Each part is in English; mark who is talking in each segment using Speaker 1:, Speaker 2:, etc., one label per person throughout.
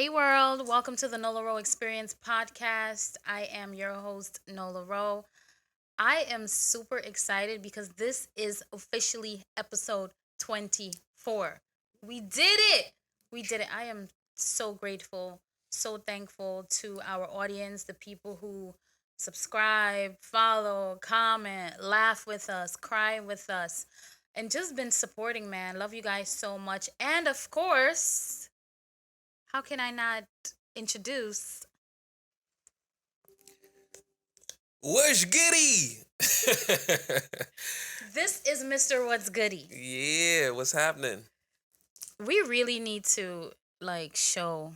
Speaker 1: Hey world, welcome to the Nola Ro Experience podcast. I am your host, Nola Ro. I am super excited because this is officially episode 24. We did it! We did it. I am so grateful, so thankful to our audience, the people who subscribe, follow, comment, laugh with us, cry with us, and just been supporting, man. Love you guys so much. And of course, how can I not introduce?
Speaker 2: What's goody?
Speaker 1: This is Mr. What's Goody.
Speaker 2: Yeah, what's happening?
Speaker 1: We really need to show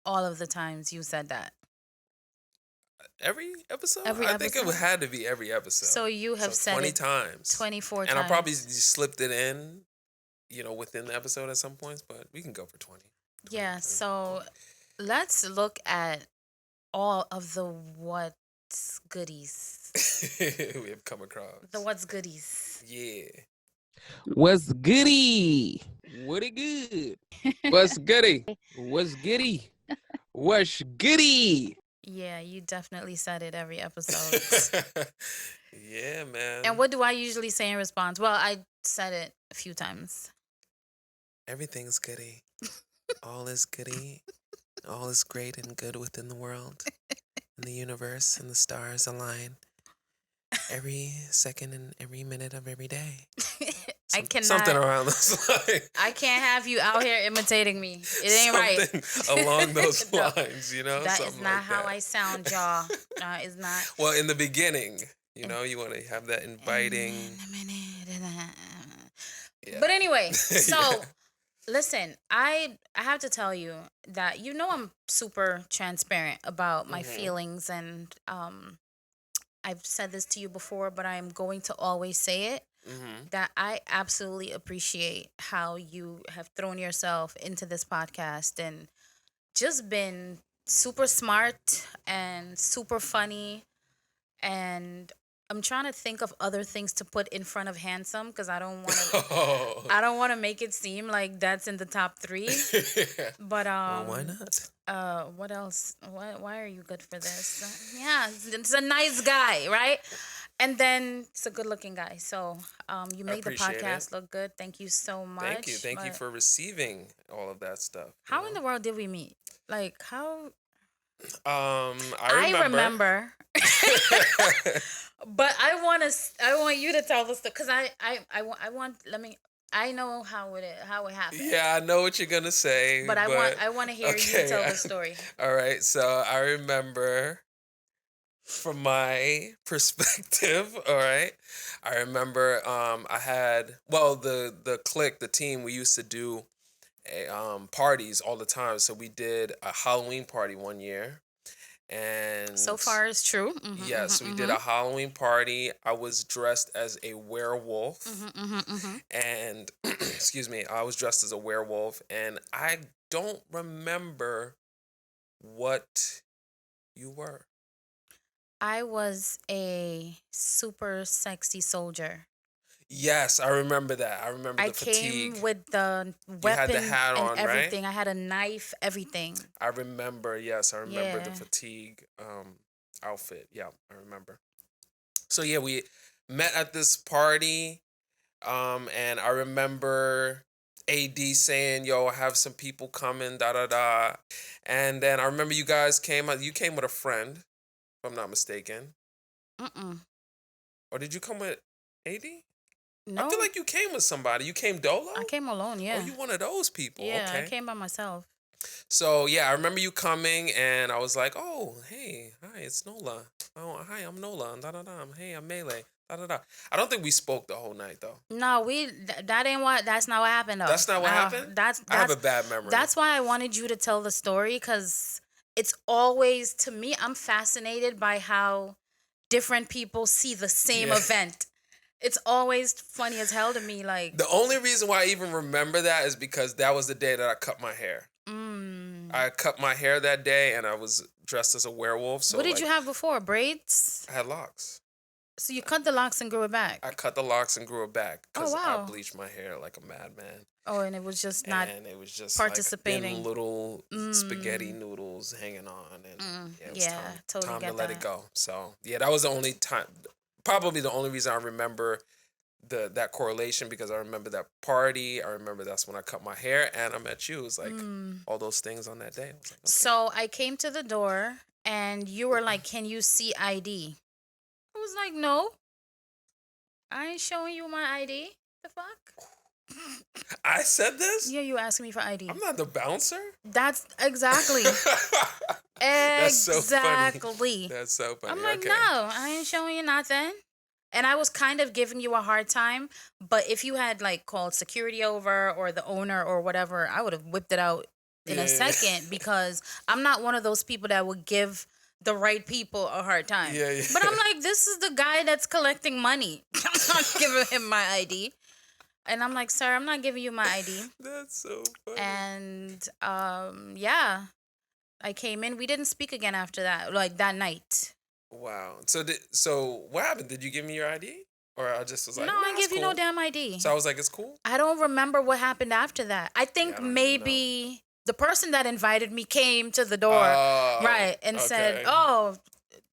Speaker 1: all of the times you said that.
Speaker 2: Every episode?
Speaker 1: Every
Speaker 2: I think it
Speaker 1: episode.
Speaker 2: had to be every episode.
Speaker 1: So you have said
Speaker 2: 20
Speaker 1: it
Speaker 2: times.
Speaker 1: 24
Speaker 2: and
Speaker 1: times.
Speaker 2: I probably just slipped it in, within the episode at some points, but we can go for 20.
Speaker 1: Yeah, so let's look at all of the what's goodies.
Speaker 2: We have come across.
Speaker 1: The what's goodies.
Speaker 2: Yeah.
Speaker 3: What's goody? What it good? What's goody? What's goody? What's goody?
Speaker 1: Yeah, you definitely said it every episode.
Speaker 2: Yeah, man.
Speaker 1: And what do I usually say in response? Well, I said it a few times.
Speaker 2: Everything's goody. All is goody. All is great and good within the world. And the universe and the stars align. Every second and every minute of every day.
Speaker 1: I cannot.
Speaker 2: Something around those lines.
Speaker 1: I can't have you out here imitating me. It ain't right.
Speaker 2: Something along those
Speaker 1: No,
Speaker 2: lines,
Speaker 1: That
Speaker 2: something
Speaker 1: is not
Speaker 2: like
Speaker 1: how
Speaker 2: that.
Speaker 1: I sound, y'all. It's not.
Speaker 2: Well, in the beginning, you want to have that inviting. Yeah.
Speaker 1: But anyway, so
Speaker 2: Yeah.
Speaker 1: listen, I have to tell you that I'm super transparent about my feelings, and I've said this to you before, but I'm going to always say it. That I absolutely appreciate how you have thrown yourself into this podcast and just been super smart and super funny. And I'm trying to think of other things to put in front of handsome because I don't want to.
Speaker 2: Oh.
Speaker 1: I don't want to make it seem like that's in the top 3. But
Speaker 2: Well, why not?
Speaker 1: what else? Why are you good for this? Yeah, it's a nice guy, right? And then it's a good-looking guy. So, you made the
Speaker 2: appreciate
Speaker 1: podcast
Speaker 2: it.
Speaker 1: look good. Thank you so much.
Speaker 2: Thank you
Speaker 1: But
Speaker 2: for receiving all of that stuff.
Speaker 1: how in the world did we meet? Like how?
Speaker 2: I remember.
Speaker 1: But I want you to tell the story because I want. I know how it happened.
Speaker 2: Yeah, I know what you're gonna say,
Speaker 1: But I want to hear you tell the story.
Speaker 2: All right, so I remember from my perspective, all right. I remember I had the clique, the team, we used to do parties all the time. So we did a Halloween party one year. And
Speaker 1: So far it's true.
Speaker 2: yes, we did a Halloween party. I was dressed as a werewolf. And excuse me, I was dressed as a werewolf, and I don't remember what you were.
Speaker 1: I was a super sexy soldier.
Speaker 2: Yes, I remember that. I remember
Speaker 1: I
Speaker 2: the fatigue.
Speaker 1: came with the
Speaker 2: You had
Speaker 1: weapon
Speaker 2: the hat
Speaker 1: and
Speaker 2: on, right?
Speaker 1: everything. I had a knife, everything.
Speaker 2: I remember, yes, I remember the
Speaker 1: Yeah.
Speaker 2: fatigue outfit. Yeah, I remember. So yeah, we met at this party, and I remember AD saying, "Yo, I have some people coming, da da da," and then I remember you guys came. You came with a friend, if I'm not mistaken, or did you come with AD?
Speaker 1: No,
Speaker 2: I feel like you came with somebody. You came dolo.
Speaker 1: I came alone. Yeah,
Speaker 2: Oh, you one of those people.
Speaker 1: yeah,
Speaker 2: Okay.
Speaker 1: I came by myself.
Speaker 2: So yeah, I remember you coming, and I was like, "Oh, hey, hi, it's Nola. Oh, hi, I'm Nola. Da da da. Hey, I'm Melee. Da da da." I don't think we spoke the whole night though.
Speaker 1: No, that ain't what. That's not what happened though.
Speaker 2: That's not what
Speaker 1: No,
Speaker 2: happened.
Speaker 1: That's
Speaker 2: I have a bad memory.
Speaker 1: That's why I wanted you to tell the story because it's always, to me, I'm fascinated by how different people see the same
Speaker 2: Yeah.
Speaker 1: event. It's always funny as hell to me. Like,
Speaker 2: The only reason why I even remember that is because that was the day that I cut my hair. I cut my hair that day, and I was dressed as a werewolf. So
Speaker 1: what did you have before? Braids?
Speaker 2: I had locks.
Speaker 1: So you cut the locks and grew it back.
Speaker 2: I cut the locks and grew it back because
Speaker 1: Oh, wow.
Speaker 2: I bleached my hair like a madman.
Speaker 1: Oh, and it was just not
Speaker 2: and it was just like thin
Speaker 1: participating.
Speaker 2: little spaghetti noodles hanging on, and yeah, it was
Speaker 1: Yeah, totally
Speaker 2: time to
Speaker 1: get
Speaker 2: let it
Speaker 1: that.
Speaker 2: go. So yeah, that was the only time, probably the only reason I remember that correlation, because I remember that party. I remember that's when I cut my hair, and I met you. It was like all those things on that day. I was like, okay.
Speaker 1: So I came to the door and you were like, "Can you see ID?" I was like, "No, I ain't showing you my ID. The fuck?"
Speaker 2: I said this.
Speaker 1: Yeah, you asking me for ID.
Speaker 2: I'm not the bouncer.
Speaker 1: That's exactly.
Speaker 2: That's so funny.
Speaker 1: Exactly.
Speaker 2: That's so funny.
Speaker 1: I'm like,
Speaker 2: Okay.
Speaker 1: no, I ain't showing you nothing. And I was kind of giving you a hard time, but if you had like called security over or the owner or whatever, I would have whipped it out in a
Speaker 2: Yeah.
Speaker 1: second because I'm not one of those people that would give the right people a hard time.
Speaker 2: Yeah, yeah.
Speaker 1: But I'm like, this is the guy that's collecting money. I'm not giving him my ID. And I'm like, sir, I'm not giving you my ID.
Speaker 2: That's so funny.
Speaker 1: And yeah, I came in. We didn't speak again after that, like that night.
Speaker 2: Wow. So what happened? Did you give me your ID, or I just was like,
Speaker 1: No,
Speaker 2: nah,
Speaker 1: I
Speaker 2: it's
Speaker 1: give you no
Speaker 2: cool.
Speaker 1: damn ID.
Speaker 2: So I was like, it's cool.
Speaker 1: I don't remember what happened after that. I think
Speaker 2: I don't even
Speaker 1: maybe the person that invited me came to the door,
Speaker 2: Oh,
Speaker 1: right, and said,
Speaker 2: okay.
Speaker 1: "Oh,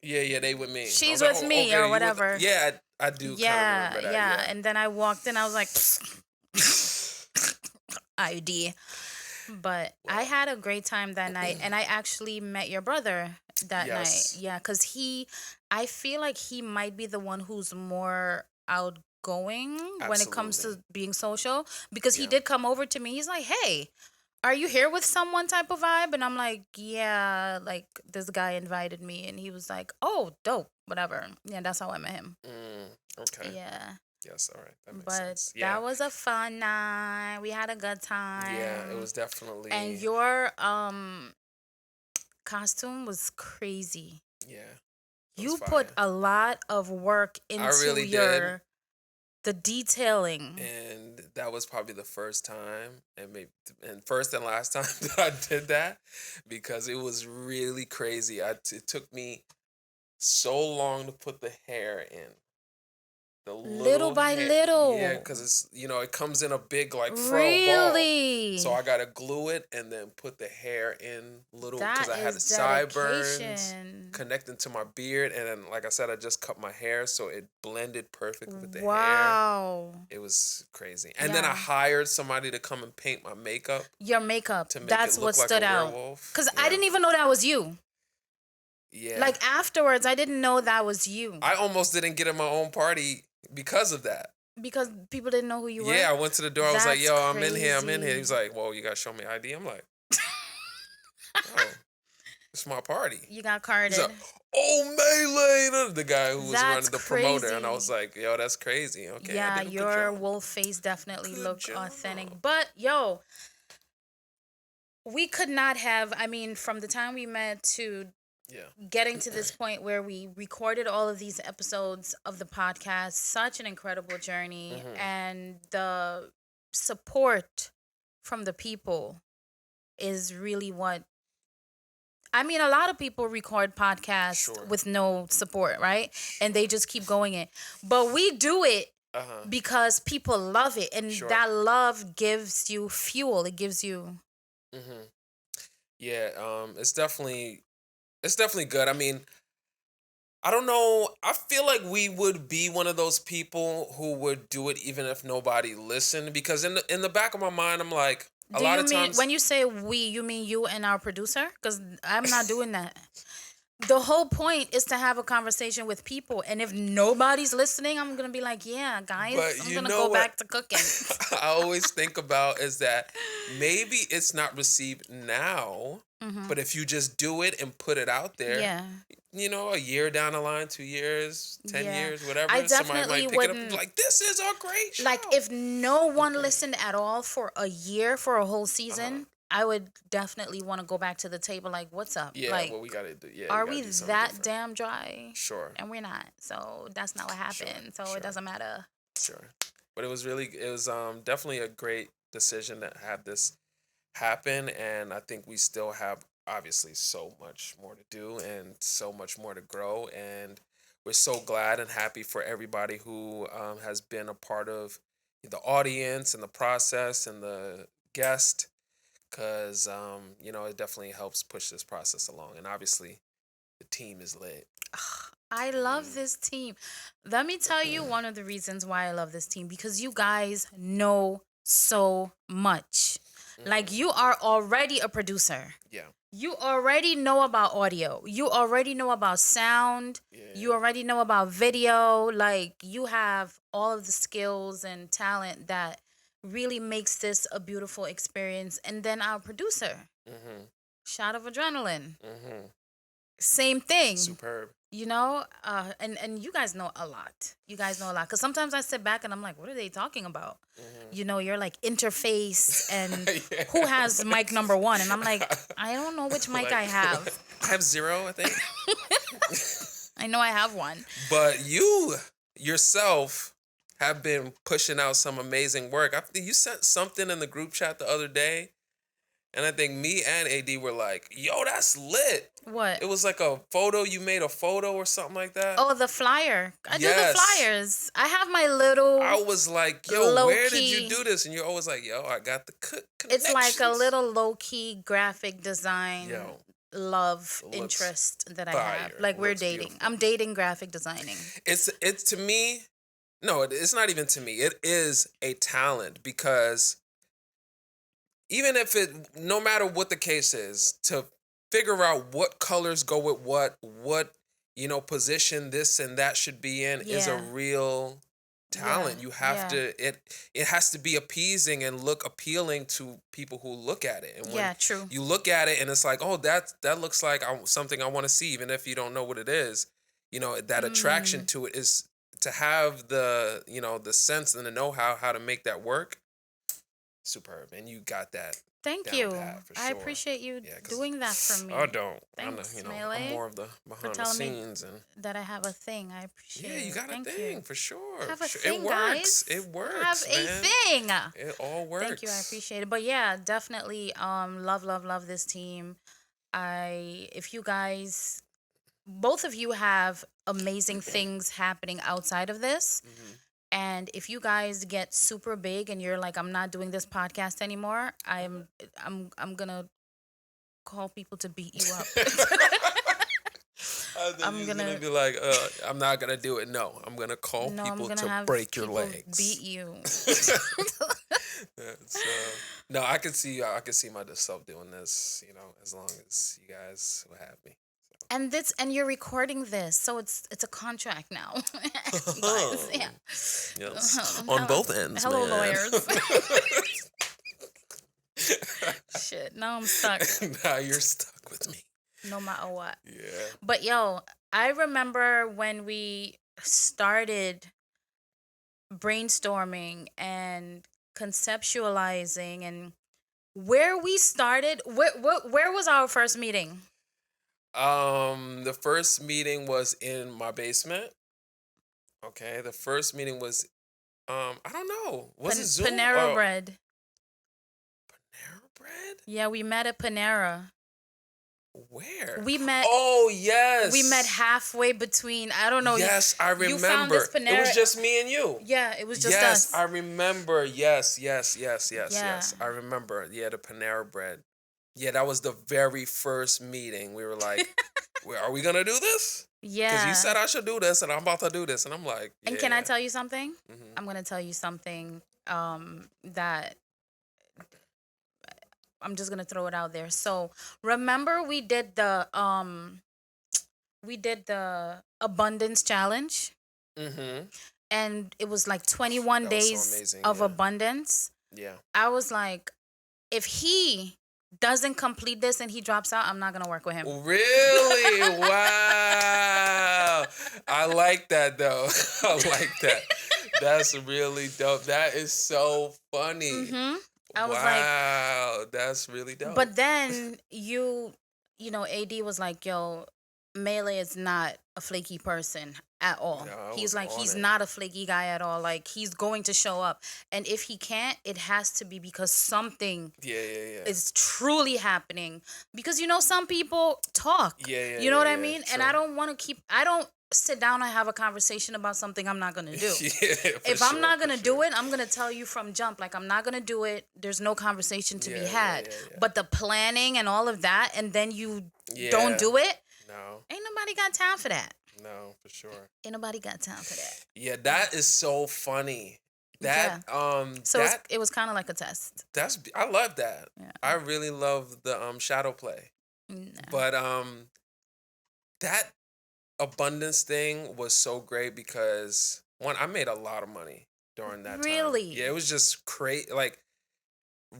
Speaker 2: Yeah, they with me. I
Speaker 1: she's
Speaker 2: was like,
Speaker 1: with
Speaker 2: oh,
Speaker 1: me
Speaker 2: okay,
Speaker 1: or
Speaker 2: you with-
Speaker 1: whatever."
Speaker 2: Yeah, I do kind of
Speaker 1: Yeah,
Speaker 2: remember that.
Speaker 1: yeah. And then I walked in. I was like, ID. But I had a great time that night, and I actually met your brother that
Speaker 2: Yes.
Speaker 1: night. Yeah, because I feel like he might be the one who's more outgoing when it comes to
Speaker 2: Absolutely.
Speaker 1: being social, because he
Speaker 2: Yeah.
Speaker 1: did come over to me. He's like, "Hey, are you here with someone?" type of vibe. And I'm like, "Yeah, like this guy invited me." And he was like, "Oh, dope, whatever." Yeah, that's how I met him.
Speaker 2: Okay.
Speaker 1: Yeah.
Speaker 2: Yes. All right. That makes
Speaker 1: But
Speaker 2: sense. Yeah.
Speaker 1: that was a fun night. We had a good time.
Speaker 2: Yeah. It was definitely.
Speaker 1: And your costume was crazy.
Speaker 2: Yeah. It was
Speaker 1: You put
Speaker 2: fire.
Speaker 1: a lot of work into
Speaker 2: really did.
Speaker 1: the detailing.
Speaker 2: And that was probably the first time, and first and last time that I did that, because it was really crazy. It took me so long to put the hair in. The
Speaker 1: Little by
Speaker 2: hair,
Speaker 1: little.
Speaker 2: yeah, because it's it comes in a big like fro ball.
Speaker 1: Really?
Speaker 2: So I gotta glue it and then put the hair in little, because
Speaker 1: That
Speaker 2: I had
Speaker 1: is
Speaker 2: sideburns
Speaker 1: dedication.
Speaker 2: connecting to my beard, and then like I said, I just cut my hair so it blended perfect with the hair.
Speaker 1: Wow.
Speaker 2: It was crazy. And then I
Speaker 1: Yeah.
Speaker 2: hired somebody to come and paint my makeup
Speaker 1: Your makeup.
Speaker 2: to make
Speaker 1: That's
Speaker 2: it
Speaker 1: what
Speaker 2: look like
Speaker 1: stood
Speaker 2: a
Speaker 1: out.
Speaker 2: werewolf.
Speaker 1: Because
Speaker 2: Yeah.
Speaker 1: I didn't even know that was you.
Speaker 2: Yeah.
Speaker 1: Like afterwards, I didn't know that was you.
Speaker 2: I almost didn't get in my own party because of that.
Speaker 1: Because people didn't know who you were?
Speaker 2: Yeah, I went to the door. I was like,
Speaker 1: That's
Speaker 2: yo, I'm in here. I'm in here.
Speaker 1: crazy.
Speaker 2: He was like, well, you got to show me ID. I'm like, oh, it's my party.
Speaker 1: You got
Speaker 2: He's
Speaker 1: carded.
Speaker 2: like, oh, Melee. The guy who was
Speaker 1: That's
Speaker 2: running the promoter. And I
Speaker 1: crazy.
Speaker 2: was like, yo, that's crazy. Okay. I
Speaker 1: Yeah,
Speaker 2: did a good
Speaker 1: your
Speaker 2: job.
Speaker 1: wolf face definitely
Speaker 2: Good
Speaker 1: looked
Speaker 2: job.
Speaker 1: authentic. But yo, we could not have, I mean, from the time we met to
Speaker 2: Yeah.
Speaker 1: getting to this point where we recorded all of these episodes of the podcast, such an incredible journey.
Speaker 2: Mhm.
Speaker 1: And the support from the people is really what, I mean, a lot of people record podcasts
Speaker 2: Sure.
Speaker 1: with no support, right? And they just keep going it. But we do it
Speaker 2: Uh-huh.
Speaker 1: because people love it. And
Speaker 2: Sure.
Speaker 1: that love gives you fuel. It gives you.
Speaker 2: Mm-hmm. Yeah. It's definitely good. I mean, I don't know. I feel like we would be one of those people who would do it even if nobody listened, because in the back of my mind, I'm like, a
Speaker 1: Do
Speaker 2: lot
Speaker 1: you
Speaker 2: of
Speaker 1: mean,
Speaker 2: times.
Speaker 1: when you say we, you mean you and our producer? Because I'm not doing that. The whole point is to have a conversation with people. And if nobody's listening, I'm going to be like, yeah, guys,
Speaker 2: But
Speaker 1: I'm
Speaker 2: you
Speaker 1: going to
Speaker 2: know
Speaker 1: go
Speaker 2: what
Speaker 1: back to cooking.
Speaker 2: I always think about is that maybe it's not received now, but if you just do it and put it out there,
Speaker 1: Yeah.
Speaker 2: a year down the line, 2 years, 10
Speaker 1: Yeah.
Speaker 2: years, whatever,
Speaker 1: I
Speaker 2: somebody
Speaker 1: definitely
Speaker 2: might pick it up and
Speaker 1: wouldn't.
Speaker 2: be like, this is a great show.
Speaker 1: Like, if no one listened at all for a year, for a whole season, I would definitely want to go back to the table. Like, what's up?
Speaker 2: Yeah,
Speaker 1: like,
Speaker 2: well, we got to do, yeah.
Speaker 1: are
Speaker 2: gotta
Speaker 1: we
Speaker 2: do something
Speaker 1: that
Speaker 2: different.
Speaker 1: damn dry?
Speaker 2: Sure.
Speaker 1: And we're not. So that's not what happened. So
Speaker 2: sure.
Speaker 1: it doesn't matter.
Speaker 2: Sure. But it was definitely a great decision to have this happen. And I think we still have obviously so much more to do and so much more to grow. And we're so glad and happy for everybody who has been a part of, the audience and the process and the guest, because it definitely helps push this process along. And obviously, the team is lit.
Speaker 1: I love this team. Let me tell you one of the reasons why I love this team, because you guys know so much. Like, you are already a producer.
Speaker 2: Yeah.
Speaker 1: You already know about audio. You already know about sound.
Speaker 2: Yeah.
Speaker 1: You already know about video. Like, you have all of the skills and talent that really makes this a beautiful experience. And then our producer, Shot of Adrenaline. Same thing.
Speaker 2: Superb.
Speaker 1: And you guys know a lot. You guys know a lot. Because sometimes I sit back and I'm like, what are they talking about? You're like interface and
Speaker 2: Yeah.
Speaker 1: who has mic number 1? And I'm like, I don't know which mic I have.
Speaker 2: I have 0, I think.
Speaker 1: I know I have one.
Speaker 2: But you yourself have been pushing out some amazing work. You sent something in the group chat the other day, and I think me and AD were like, yo, that's lit.
Speaker 1: What?
Speaker 2: It was like a photo. You made a photo or something like that.
Speaker 1: Oh, the flyer. I do the
Speaker 2: Yes.
Speaker 1: flyers. I have my little...
Speaker 2: I was like, yo, where did
Speaker 1: low-key-
Speaker 2: you do this? And you're always like, yo, I got the
Speaker 1: It's like a
Speaker 2: connections.
Speaker 1: little low-key graphic design
Speaker 2: Yo,
Speaker 1: love
Speaker 2: it looks
Speaker 1: interest that I
Speaker 2: fire.
Speaker 1: have. Like,
Speaker 2: It
Speaker 1: we're
Speaker 2: looks
Speaker 1: dating.
Speaker 2: beautiful.
Speaker 1: I'm dating graphic designing.
Speaker 2: it's to me, no, it's not even to me. It is a talent, because even if no matter what the case is, to figure out what colors go with what position this and that should be in is a
Speaker 1: Yeah.
Speaker 2: real talent.
Speaker 1: Yeah,
Speaker 2: You have
Speaker 1: yeah.
Speaker 2: to it has to be appeasing and look appealing to people who look at it. And when
Speaker 1: Yeah, true.
Speaker 2: you look at it and it's like, oh, that looks like something I want to see, even if you don't know what it is. That attraction to it is to have the the sense and the know-how how to make that work. Superb. And you got that.
Speaker 1: Thank
Speaker 2: down
Speaker 1: you.
Speaker 2: pat, for
Speaker 1: I
Speaker 2: sure.
Speaker 1: appreciate you
Speaker 2: Yeah, 'cause
Speaker 1: doing that for me.
Speaker 2: I don't.
Speaker 1: Thanks,
Speaker 2: I'm
Speaker 1: Melee,
Speaker 2: more of the behind the
Speaker 1: telling me
Speaker 2: scenes and
Speaker 1: that I have a thing. I appreciate
Speaker 2: yeah,
Speaker 1: it.
Speaker 2: you got
Speaker 1: Thank
Speaker 2: a thing
Speaker 1: you.
Speaker 2: for sure.
Speaker 1: I have a
Speaker 2: for sure.
Speaker 1: thing,
Speaker 2: It works.
Speaker 1: guys.
Speaker 2: It works.
Speaker 1: I have a
Speaker 2: man.
Speaker 1: thing.
Speaker 2: It all works.
Speaker 1: Thank you. I appreciate it. But yeah, definitely love this team. If you guys, both of you have amazing things happening outside of this. And if you guys get super big and you're like, I'm not doing this podcast anymore, I'm gonna call people to beat you up.
Speaker 2: I think
Speaker 1: I'm
Speaker 2: he's
Speaker 1: gonna-
Speaker 2: be like, I'm not gonna do it. No, I'm gonna call
Speaker 1: No, I'm
Speaker 2: people
Speaker 1: gonna
Speaker 2: to
Speaker 1: have
Speaker 2: break your
Speaker 1: people
Speaker 2: legs.
Speaker 1: beat you.
Speaker 2: So, no, I can see myself doing this. As long as you guys will have me.
Speaker 1: And you're recording this, so it's a contract now. Guys, yeah.
Speaker 2: Yes, on both ends.
Speaker 1: Hello,
Speaker 2: man.
Speaker 1: lawyers. Shit, now I'm stuck.
Speaker 2: Now you're stuck with me.
Speaker 1: No matter what.
Speaker 2: Yeah.
Speaker 1: But yo, I remember when we started brainstorming and conceptualizing and where we started. Where was our first meeting?
Speaker 2: The first meeting was in my basement. Okay, the first meeting was I don't know. Was it Zoom?
Speaker 1: Panera Bread.
Speaker 2: Panera Bread?
Speaker 1: Yeah, we met at Panera.
Speaker 2: Where?
Speaker 1: We met.
Speaker 2: Oh, yes.
Speaker 1: We met halfway between. I don't know.
Speaker 2: Yes, I remember.
Speaker 1: You found this
Speaker 2: It
Speaker 1: Panera.
Speaker 2: was just me and you.
Speaker 1: Yeah, it was just
Speaker 2: yes,
Speaker 1: us.
Speaker 2: I remember. Yes.
Speaker 1: Yeah.
Speaker 2: I remember. Yeah, the Panera Bread. Yeah, that was the very first meeting. We were like, are we going to do this?
Speaker 1: Yeah.
Speaker 2: Because you said I should do this, and I'm about to do this. And I'm like, yeah.
Speaker 1: And can I tell you something?
Speaker 2: Mhm.
Speaker 1: I'm going to tell you something that I'm just going to throw it out there. So, remember we did the abundance challenge,
Speaker 2: Mm-hmm.
Speaker 1: and it was like 21
Speaker 2: That was so
Speaker 1: days
Speaker 2: amazing,
Speaker 1: of
Speaker 2: yeah.
Speaker 1: abundance.
Speaker 2: Yeah.
Speaker 1: I was like, if he doesn't complete this and he drops out, I'm not going to work with him.
Speaker 2: Really? Wow. I like that, though. I like that. That's really dope. That is so funny.
Speaker 1: Mm-hmm. I was like,
Speaker 2: wow, that's really dope.
Speaker 1: but then AD was like, yo, Melee is not a flaky person at all.
Speaker 2: No, I
Speaker 1: He's
Speaker 2: was
Speaker 1: like,
Speaker 2: on
Speaker 1: he's
Speaker 2: it.
Speaker 1: not a flaky guy at all. Like, he's going to show up. And if he can't, it has to be because something
Speaker 2: yeah.
Speaker 1: is truly happening. Because, some people talk.
Speaker 2: Yeah,
Speaker 1: You know what I
Speaker 2: yeah,
Speaker 1: mean? And
Speaker 2: true.
Speaker 1: I don't want to keep, sit down and have a conversation about something I'm not gonna do.
Speaker 2: Yeah,
Speaker 1: If I'm not
Speaker 2: for
Speaker 1: gonna
Speaker 2: sure.
Speaker 1: do it, I'm gonna tell you from jump. Like, I'm not gonna do it. There's no conversation to be
Speaker 2: Yeah,
Speaker 1: had. But the planning and all of that, and then you don't
Speaker 2: Yeah.
Speaker 1: do it,
Speaker 2: No,
Speaker 1: ain't nobody got time for that.
Speaker 2: no, for sure.
Speaker 1: Ain't nobody got time for that.
Speaker 2: Yeah, that is so funny.
Speaker 1: Yeah.
Speaker 2: That
Speaker 1: So
Speaker 2: that
Speaker 1: it was kind of like a test.
Speaker 2: that's I love that.
Speaker 1: Yeah.
Speaker 2: I really love the shadow play.
Speaker 1: Nah.
Speaker 2: But that abundance thing was so great because one, I made a lot of money during that time.
Speaker 1: Really?
Speaker 2: Yeah, it was just crazy. Like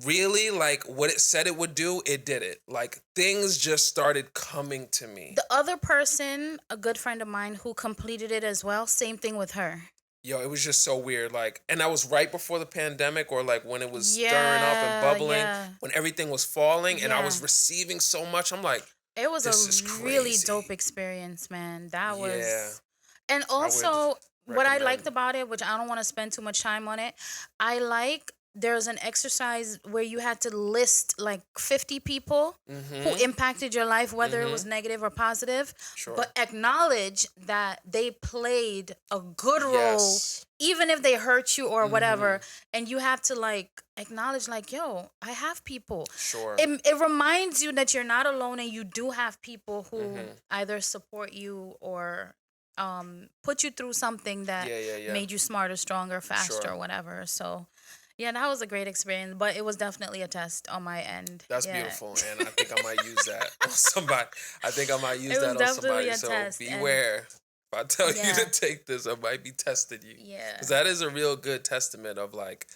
Speaker 2: really, like what it said it would do, it did it. Like things just started coming to me.
Speaker 1: The other person, a good friend of mine who completed it as well, same thing with her.
Speaker 2: Yo, it was just so weird. Like, and that was right before the pandemic, or like when it was stirring up and bubbling,
Speaker 1: Yeah.
Speaker 2: when everything was falling, and I was
Speaker 1: Yeah.
Speaker 2: receiving so much. I'm like,
Speaker 1: It was
Speaker 2: this is
Speaker 1: a really
Speaker 2: crazy.
Speaker 1: dope experience, man. That was.
Speaker 2: Yeah.
Speaker 1: And also, what I
Speaker 2: recommend.
Speaker 1: liked about it, which I don't want to spend too much time on it, I like there's an exercise where you had to list like 50 people who impacted your life, whether it was negative or positive,
Speaker 2: Sure.
Speaker 1: but acknowledge that they played a good role,
Speaker 2: Yes.
Speaker 1: even if they hurt you or whatever. And you have to like acknowledge, like, yo, I have people.
Speaker 2: Sure.
Speaker 1: It reminds you that you're not alone and you do have people who either support you or put you through something that
Speaker 2: Yeah.
Speaker 1: made you smarter, stronger, faster,
Speaker 2: Sure.
Speaker 1: or whatever. So, yeah, that was a great experience, but it was definitely a test on my end.
Speaker 2: That's
Speaker 1: Yeah.
Speaker 2: beautiful, and I think I might use that on somebody. I think I might use
Speaker 1: It was
Speaker 2: that on
Speaker 1: definitely
Speaker 2: somebody.
Speaker 1: a
Speaker 2: So
Speaker 1: test, and-
Speaker 2: beware. If I tell you
Speaker 1: Yeah.
Speaker 2: to take this, I might be testing you.
Speaker 1: Yeah.
Speaker 2: Because that is a real good testament of like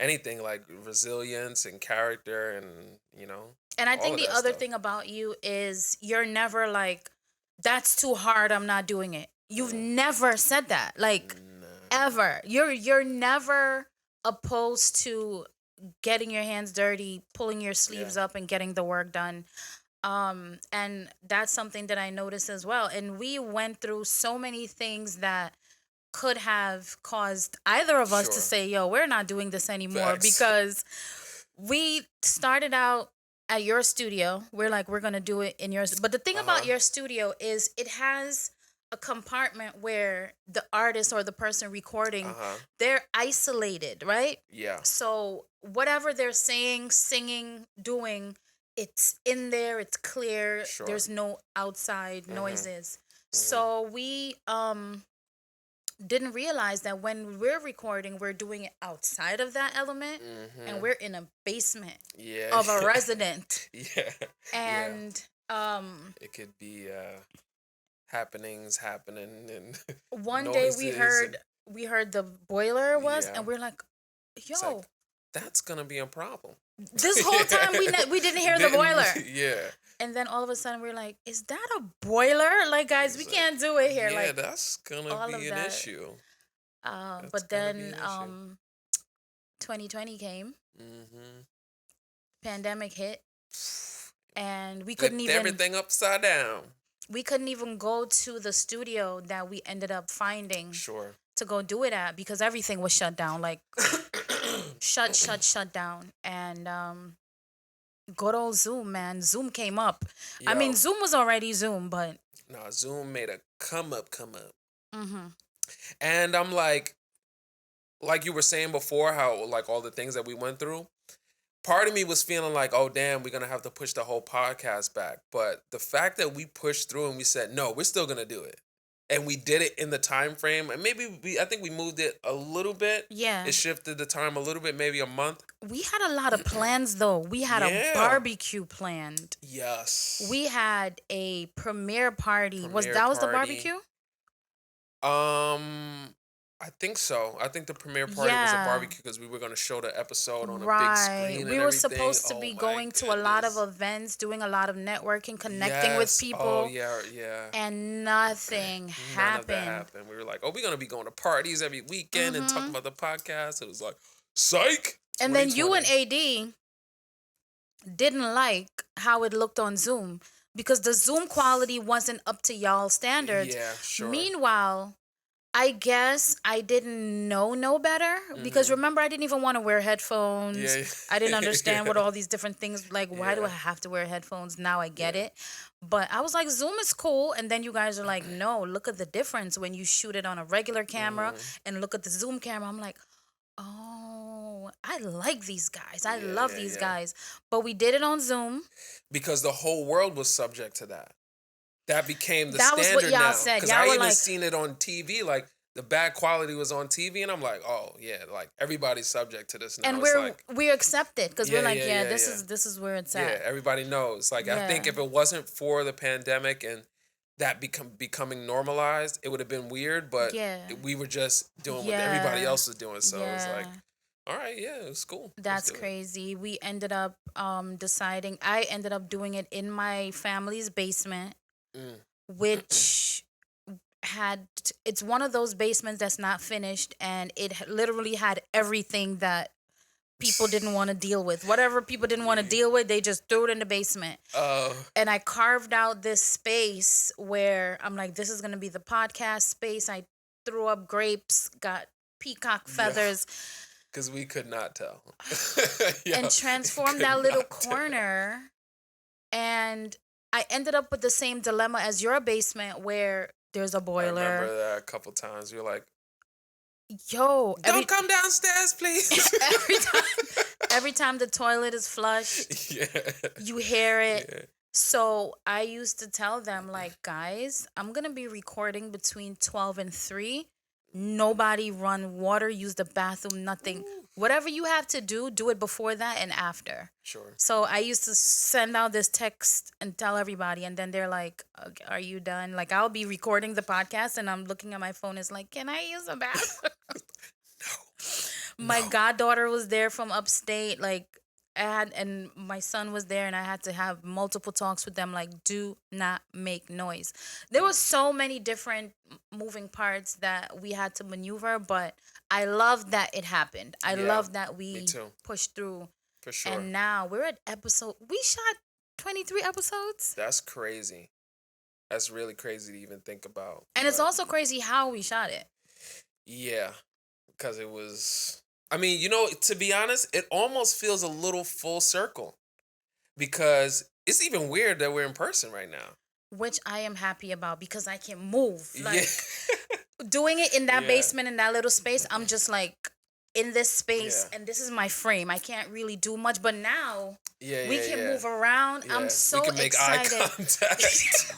Speaker 2: anything, like resilience and character, and
Speaker 1: And I
Speaker 2: all
Speaker 1: think
Speaker 2: of
Speaker 1: the
Speaker 2: that
Speaker 1: other
Speaker 2: stuff.
Speaker 1: thing about you is you're never like, that's too hard, I'm not doing it. You've never said that. Like, ever. You're never opposed to getting your hands dirty, pulling your sleeves up and getting the work done. And that's something that I noticed as well. And we went through so many things that could have caused either of us to
Speaker 2: Sure.
Speaker 1: say, yo, we're not doing this anymore.
Speaker 2: Facts.
Speaker 1: Because we started out at your studio. We're like, we're gonna do it in yours. But the thing about your studio is it has a compartment where the artist or the person recording, they're isolated, right?
Speaker 2: Yeah.
Speaker 1: So whatever they're saying, singing, doing, it's in there, it's clear.
Speaker 2: Sure.
Speaker 1: There's no outside noises. So we didn't realize that when we're recording, we're doing it outside of that element, and we're in a basement of a resident.
Speaker 2: Yeah.
Speaker 1: And
Speaker 2: It could be happenings happening and
Speaker 1: one day we
Speaker 2: noises
Speaker 1: heard the boiler was,
Speaker 2: Yeah.
Speaker 1: and we're like, yo,
Speaker 2: It's like, that's gonna be a problem.
Speaker 1: this whole time we didn't hear the boiler.
Speaker 2: Yeah.
Speaker 1: And then all of a sudden we're like, is that a boiler? Like, guys, we
Speaker 2: It's like,
Speaker 1: can't do it here.
Speaker 2: Yeah,
Speaker 1: Like,
Speaker 2: that's gonna
Speaker 1: all of
Speaker 2: be an
Speaker 1: that.
Speaker 2: issue. That's
Speaker 1: but
Speaker 2: gonna be
Speaker 1: then
Speaker 2: an issue.
Speaker 1: 2020 came,
Speaker 2: Mm-hmm.
Speaker 1: pandemic hit, and we
Speaker 2: Flipped
Speaker 1: couldn't even
Speaker 2: everything upside down.
Speaker 1: go to the studio that we ended up finding
Speaker 2: Sure.
Speaker 1: to go do it at, because everything was shut down. Like, shut down. And good old Zoom, man. Zoom came up. I
Speaker 2: Yo.
Speaker 1: mean, Zoom was already Zoom, but
Speaker 2: Nah, Zoom made a come up.
Speaker 1: mhm.
Speaker 2: And I'm like you were saying before, how like all the things that we went through, part of me was feeling like, oh damn, we're gonna have to push the whole podcast back. But the fact that we pushed through and we said, no, we're still gonna do it. And we did it in the time frame. And maybe I think we moved it a little bit.
Speaker 1: Yeah.
Speaker 2: It shifted the time a little bit, maybe a month.
Speaker 1: We had a lot of plans though. We had a
Speaker 2: Yeah.
Speaker 1: barbecue planned.
Speaker 2: Yes.
Speaker 1: We had a premiere party. That was the
Speaker 2: Premiere
Speaker 1: barbecue?
Speaker 2: I think so. I think the premiere party was a
Speaker 1: Yeah.
Speaker 2: barbecue because we were going to show the episode on a big
Speaker 1: Right.
Speaker 2: screen.
Speaker 1: We
Speaker 2: and
Speaker 1: were
Speaker 2: everything.
Speaker 1: supposed to
Speaker 2: Oh
Speaker 1: be
Speaker 2: my
Speaker 1: going to a lot of
Speaker 2: goodness.
Speaker 1: events, doing a lot of networking, connecting with
Speaker 2: Yes.
Speaker 1: people.
Speaker 2: Oh yeah.
Speaker 1: And nothing
Speaker 2: None of
Speaker 1: happened.
Speaker 2: that happened. We were like, oh, we're gonna be going to parties every weekend and
Speaker 1: Mm-hmm.
Speaker 2: talking about the podcast. It was like, psych.
Speaker 1: And then you and
Speaker 2: 2020.
Speaker 1: AD didn't like how it looked on Zoom because the Zoom quality wasn't up to y'all standards.
Speaker 2: Yeah, sure.
Speaker 1: Meanwhile, I guess I didn't know no better because remember I didn't even want to wear headphones.
Speaker 2: Yeah.
Speaker 1: I didn't understand what
Speaker 2: Yeah.
Speaker 1: all these different things like why do I
Speaker 2: Yeah.
Speaker 1: have to wear headphones? Now I get
Speaker 2: Yeah.
Speaker 1: it. But I was like Zoom is cool and then you guys are like no, look at the difference when you shoot it on a regular camera and look at the Zoom camera. I'm like, "Oh, I like these guys. I
Speaker 2: Yeah,
Speaker 1: love
Speaker 2: yeah,
Speaker 1: these
Speaker 2: yeah.
Speaker 1: guys." But we did it on Zoom.
Speaker 2: Because the whole world was subject to that. That became the
Speaker 1: That was what
Speaker 2: standard
Speaker 1: y'all
Speaker 2: now.
Speaker 1: said.
Speaker 2: Because
Speaker 1: Y'all
Speaker 2: I
Speaker 1: were
Speaker 2: even
Speaker 1: like,
Speaker 2: seen it on TV. Like the bad quality was on TV, and I'm like, oh yeah, like everybody's subject to this now.
Speaker 1: and
Speaker 2: It's like,
Speaker 1: we accept it because we're
Speaker 2: yeah,
Speaker 1: like,
Speaker 2: yeah,
Speaker 1: yeah,
Speaker 2: yeah, yeah.
Speaker 1: this is where it's
Speaker 2: Yeah,
Speaker 1: at.
Speaker 2: everybody knows. Like I think
Speaker 1: Yeah.
Speaker 2: if it wasn't for the pandemic and that becoming normalized, it would have been weird. But
Speaker 1: Yeah.
Speaker 2: we were just doing what everybody
Speaker 1: Yeah.
Speaker 2: else was doing, so it's like,
Speaker 1: Yeah.
Speaker 2: all right, yeah, it was cool. Let's
Speaker 1: That's
Speaker 2: do it.
Speaker 1: crazy. We ended up deciding I ended up doing it in my family's basement,
Speaker 2: Mm.
Speaker 1: which had it's one of those basements that's not finished and literally had everything that people didn't want to deal with. Whatever people didn't want to deal with, they just threw it in the basement. And I carved out this space where I'm like, this is going to be the podcast space. I threw up grapes, got peacock feathers,
Speaker 2: Because we could not tell.
Speaker 1: and transformed that little corner. And I ended up with the same dilemma as your basement where there's a
Speaker 2: I
Speaker 1: boiler.
Speaker 2: remember that a couple times. You're like,
Speaker 1: Yo,
Speaker 2: don't come downstairs, please.
Speaker 1: every time the toilet is flushed,
Speaker 2: Yeah.
Speaker 1: you hear it.
Speaker 2: Yeah.
Speaker 1: So I used to tell them, like, guys, I'm going to be recording between 12 and 3. Nobody run water, use the bathroom, nothing. Whatever you have to do, do it before that and after.
Speaker 2: Sure.
Speaker 1: So I used to send out this text and tell everybody. And then they're like, okay, are you done? Like, I'll be recording the podcast and I'm looking at my phone. It's like, can I use a bathroom? My goddaughter was there from upstate. Like, and my son was there, and I had to have multiple talks with them. Like, do not make noise. There was so many different moving parts that we had to maneuver, but I love that it happened. I
Speaker 2: Yeah,
Speaker 1: love that
Speaker 2: me
Speaker 1: we
Speaker 2: too.
Speaker 1: pushed through.
Speaker 2: For sure.
Speaker 1: And now we're at episode. We shot 23 episodes,
Speaker 2: That's crazy. That's really crazy to even think about.
Speaker 1: and it's
Speaker 2: but
Speaker 1: also crazy how we shot it.
Speaker 2: yeah, because it was. I mean, you know, to be honest, it almost feels a little full circle because it's even weird that we're in person right now.
Speaker 1: Which I am happy about because I can move. Like,
Speaker 2: Yeah.
Speaker 1: doing it in that
Speaker 2: Yeah.
Speaker 1: basement in that little space, I'm just like in this space
Speaker 2: Yeah.
Speaker 1: and this is my frame. I can't really do much, but now
Speaker 2: Yeah,
Speaker 1: we
Speaker 2: yeah,
Speaker 1: can
Speaker 2: yeah.
Speaker 1: move around.
Speaker 2: Yeah.
Speaker 1: I'm so
Speaker 2: we can make
Speaker 1: excited.
Speaker 2: eye contact.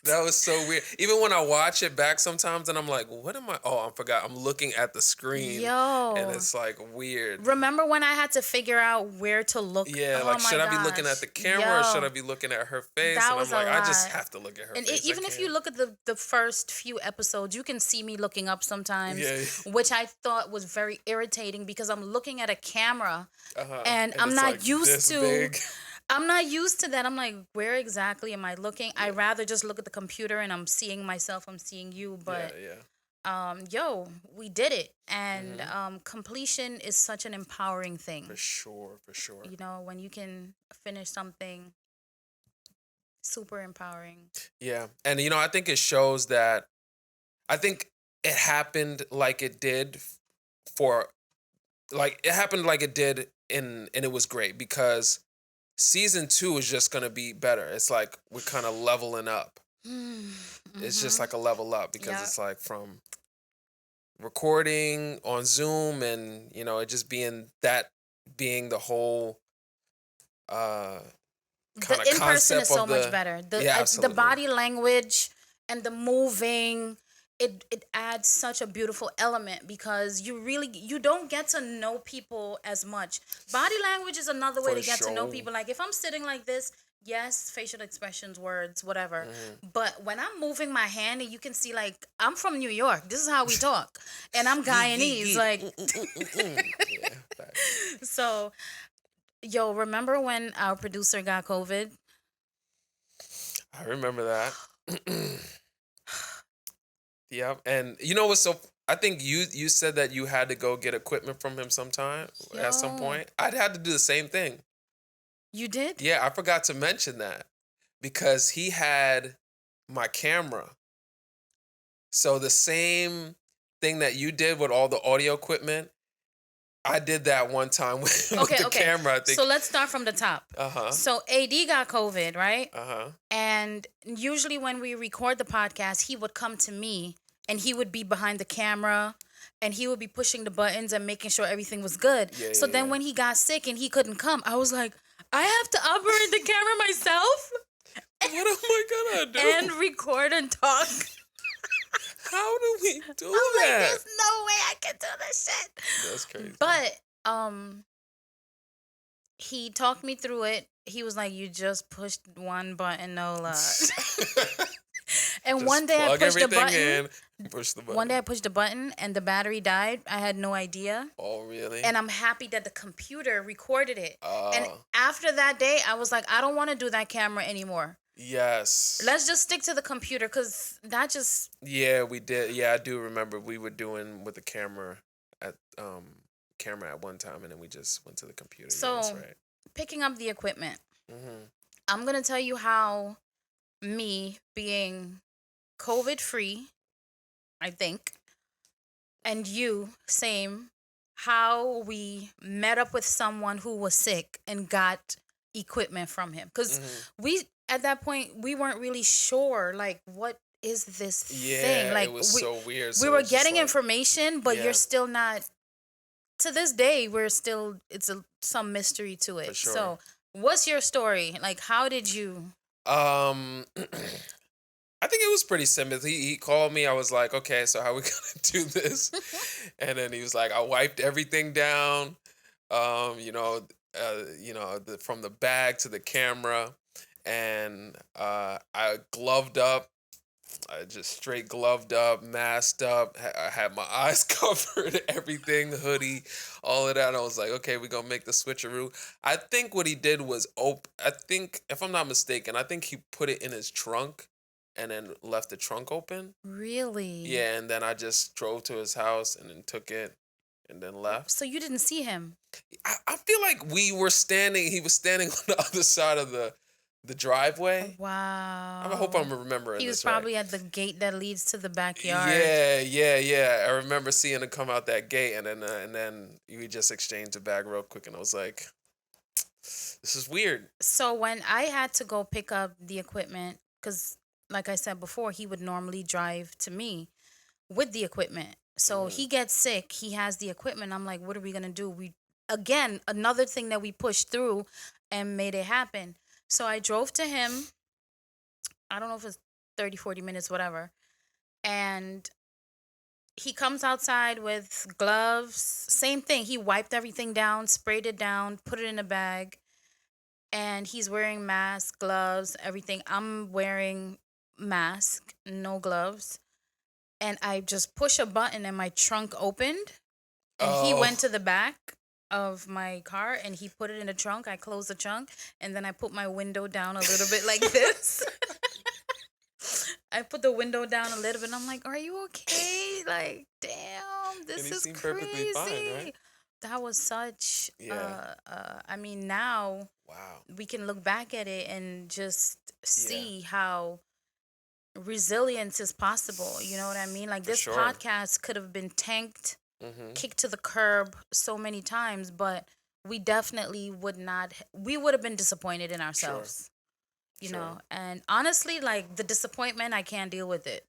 Speaker 2: That was so weird. Even when I watch it back sometimes, and I'm like, "What am I?" Oh, I forgot. I'm looking at the screen,
Speaker 1: Yo.
Speaker 2: and it's like weird.
Speaker 1: Remember when I had to figure out where to look?
Speaker 2: Yeah,
Speaker 1: Oh
Speaker 2: like
Speaker 1: my
Speaker 2: should I be looking
Speaker 1: gosh.
Speaker 2: at the camera or should
Speaker 1: Yo.
Speaker 2: I be looking at her face?
Speaker 1: That
Speaker 2: And
Speaker 1: was
Speaker 2: I'm like,
Speaker 1: a
Speaker 2: I just
Speaker 1: lot.
Speaker 2: have to look at her
Speaker 1: And
Speaker 2: face. I
Speaker 1: even if you
Speaker 2: can't.
Speaker 1: look at the first few episodes, you can see me looking up sometimes,
Speaker 2: Yeah.
Speaker 1: which I thought was very irritating because I'm looking at a camera
Speaker 2: Uh-huh.
Speaker 1: and I'm
Speaker 2: it's
Speaker 1: not
Speaker 2: like
Speaker 1: used
Speaker 2: this
Speaker 1: to.
Speaker 2: big.
Speaker 1: I'm not used to that. I'm like, where exactly am I looking? I rather just look at the computer and I'm seeing myself. I'm seeing you. But
Speaker 2: Yeah.
Speaker 1: yo, we did it, and completion is such an empowering thing.
Speaker 2: For sure, for sure.
Speaker 1: You know, when you can finish something, super empowering.
Speaker 2: Yeah. And you know, I think it shows that I think it happened like it did for like it happened like it did and it was great because season 2 is just gonna be better. It's like we're kind of leveling up. It's just like a level up because
Speaker 1: Yeah.
Speaker 2: it's like from recording on Zoom and you know it just being the whole kind
Speaker 1: The
Speaker 2: of
Speaker 1: in person
Speaker 2: concept
Speaker 1: is so
Speaker 2: of
Speaker 1: much
Speaker 2: the
Speaker 1: better. The
Speaker 2: yeah,
Speaker 1: the
Speaker 2: absolutely.
Speaker 1: body language and the moving, it adds such a beautiful element because you don't get to know people as much. Body language is another way
Speaker 2: For
Speaker 1: to get to know
Speaker 2: sure.
Speaker 1: people. Like if I'm sitting like this, yes, facial expressions, words, whatever.
Speaker 2: Mm-hmm.
Speaker 1: But when I'm moving my hand and you can see like I'm from New York. This is how we talk. And I'm Guyanese. Like
Speaker 2: Yeah, facts.
Speaker 1: so yo, remember when our producer got COVID?
Speaker 2: I remember that. Yeah, and you know what's so? I think you said that you had to go get equipment from him sometime at some
Speaker 1: Yo.
Speaker 2: point. I'd had to do the same thing.
Speaker 1: You did?
Speaker 2: Yeah, I forgot to mention that because he had my camera. So the same thing that you did with all the audio equipment, I did that one time with
Speaker 1: Okay,
Speaker 2: the
Speaker 1: okay.
Speaker 2: camera. I think.
Speaker 1: So let's start from the top. So AD got COVID, right? And usually when we record the podcast, he would come to me and he would be behind the camera and he would be pushing the buttons and making sure everything was good. So then when he got sick and he couldn't come, I was like, I have to operate the camera myself
Speaker 2: What am I gonna do?
Speaker 1: and record and talk.
Speaker 2: How do we do
Speaker 1: I'm
Speaker 2: that?
Speaker 1: like, there's no way I can do this shit.
Speaker 2: That's crazy.
Speaker 1: But he talked me through it. He was like, you just pushed one button, Nola. And
Speaker 2: Just
Speaker 1: one day I
Speaker 2: plug
Speaker 1: pushed the
Speaker 2: everything
Speaker 1: button.
Speaker 2: in, push the button.
Speaker 1: One day I pushed the button and the battery died. I had no idea.
Speaker 2: Oh, really?
Speaker 1: And I'm happy that the computer recorded it. And
Speaker 2: Oh,
Speaker 1: after that day, I was like, I don't want to do that camera anymore.
Speaker 2: yes.
Speaker 1: Let's just stick to the computer because that just...
Speaker 2: Yeah, we did. Yeah, I do remember we were doing with the at one time, and then we just went to the computer.
Speaker 1: So,
Speaker 2: yeah, that's right.
Speaker 1: Picking up the equipment.
Speaker 2: Mm-hmm.
Speaker 1: I'm going to tell you how me being COVID-free, I think, and you, same, how we met up with someone who was sick and got equipment from him. Because we, at that point, we weren't really sure, like, what is this thing? Like,
Speaker 2: it was so weird.
Speaker 1: We
Speaker 2: So
Speaker 1: were
Speaker 2: it's just
Speaker 1: getting
Speaker 2: like,
Speaker 1: information, but
Speaker 2: yeah.
Speaker 1: you're still not... To this day, we're still... It's some mystery to it.
Speaker 2: For sure.
Speaker 1: So, what's your story? Like, how did you...
Speaker 2: I think it was pretty simple. He called me. I was like, okay, so how we gonna do this? And then he was like, I wiped everything down. From the bag to the camera, and I gloved up. I just straight gloved up, masked up. I had my eyes covered, everything, hoodie, all of that. I was like, okay, we're going to make the switcheroo. I think what he did was, I think, if I'm not mistaken, I think he put it in his trunk and then left the trunk open.
Speaker 1: Really?
Speaker 2: Yeah, and then I just drove to his house and then took it and then left.
Speaker 1: So you didn't see him?
Speaker 2: I feel like he was standing on the other side of the driveway.
Speaker 1: Wow.
Speaker 2: I hope I'm remembering
Speaker 1: He was
Speaker 2: this
Speaker 1: probably
Speaker 2: right.
Speaker 1: at the gate that leads to the backyard.
Speaker 2: Yeah. I remember seeing him come out that gate, and then we just exchanged a bag real quick, and I was like, this is weird.
Speaker 1: So when I had to go pick up the equipment, because like I said before, he would normally drive to me with the equipment. So he gets sick, he has the equipment. I'm like, what are we going to do? Again, another thing that we pushed through and made it happen. So I drove to him. I don't know if it's 30, 40 minutes, whatever. And he comes outside with gloves. Same thing. He wiped everything down, sprayed it down, put it in a bag. And he's wearing mask, gloves, everything. I'm wearing mask, no gloves. And I just push a button and my trunk opened. And he went to the back of my car and he put it in the trunk. I closed the trunk and then I put my window down a little bit like this. I put the window down a little bit and I'm like, are you okay? Like, damn, this is crazy.
Speaker 2: Perfectly fine, right?
Speaker 1: That was such, I mean, now we can look back at it and just see how resilience is possible. You know what I mean? Like, this podcast could have been tanked, kicked to the curb so many times, but we definitely would have been disappointed in ourselves. You know? And honestly, like, the disappointment, I can't deal with it.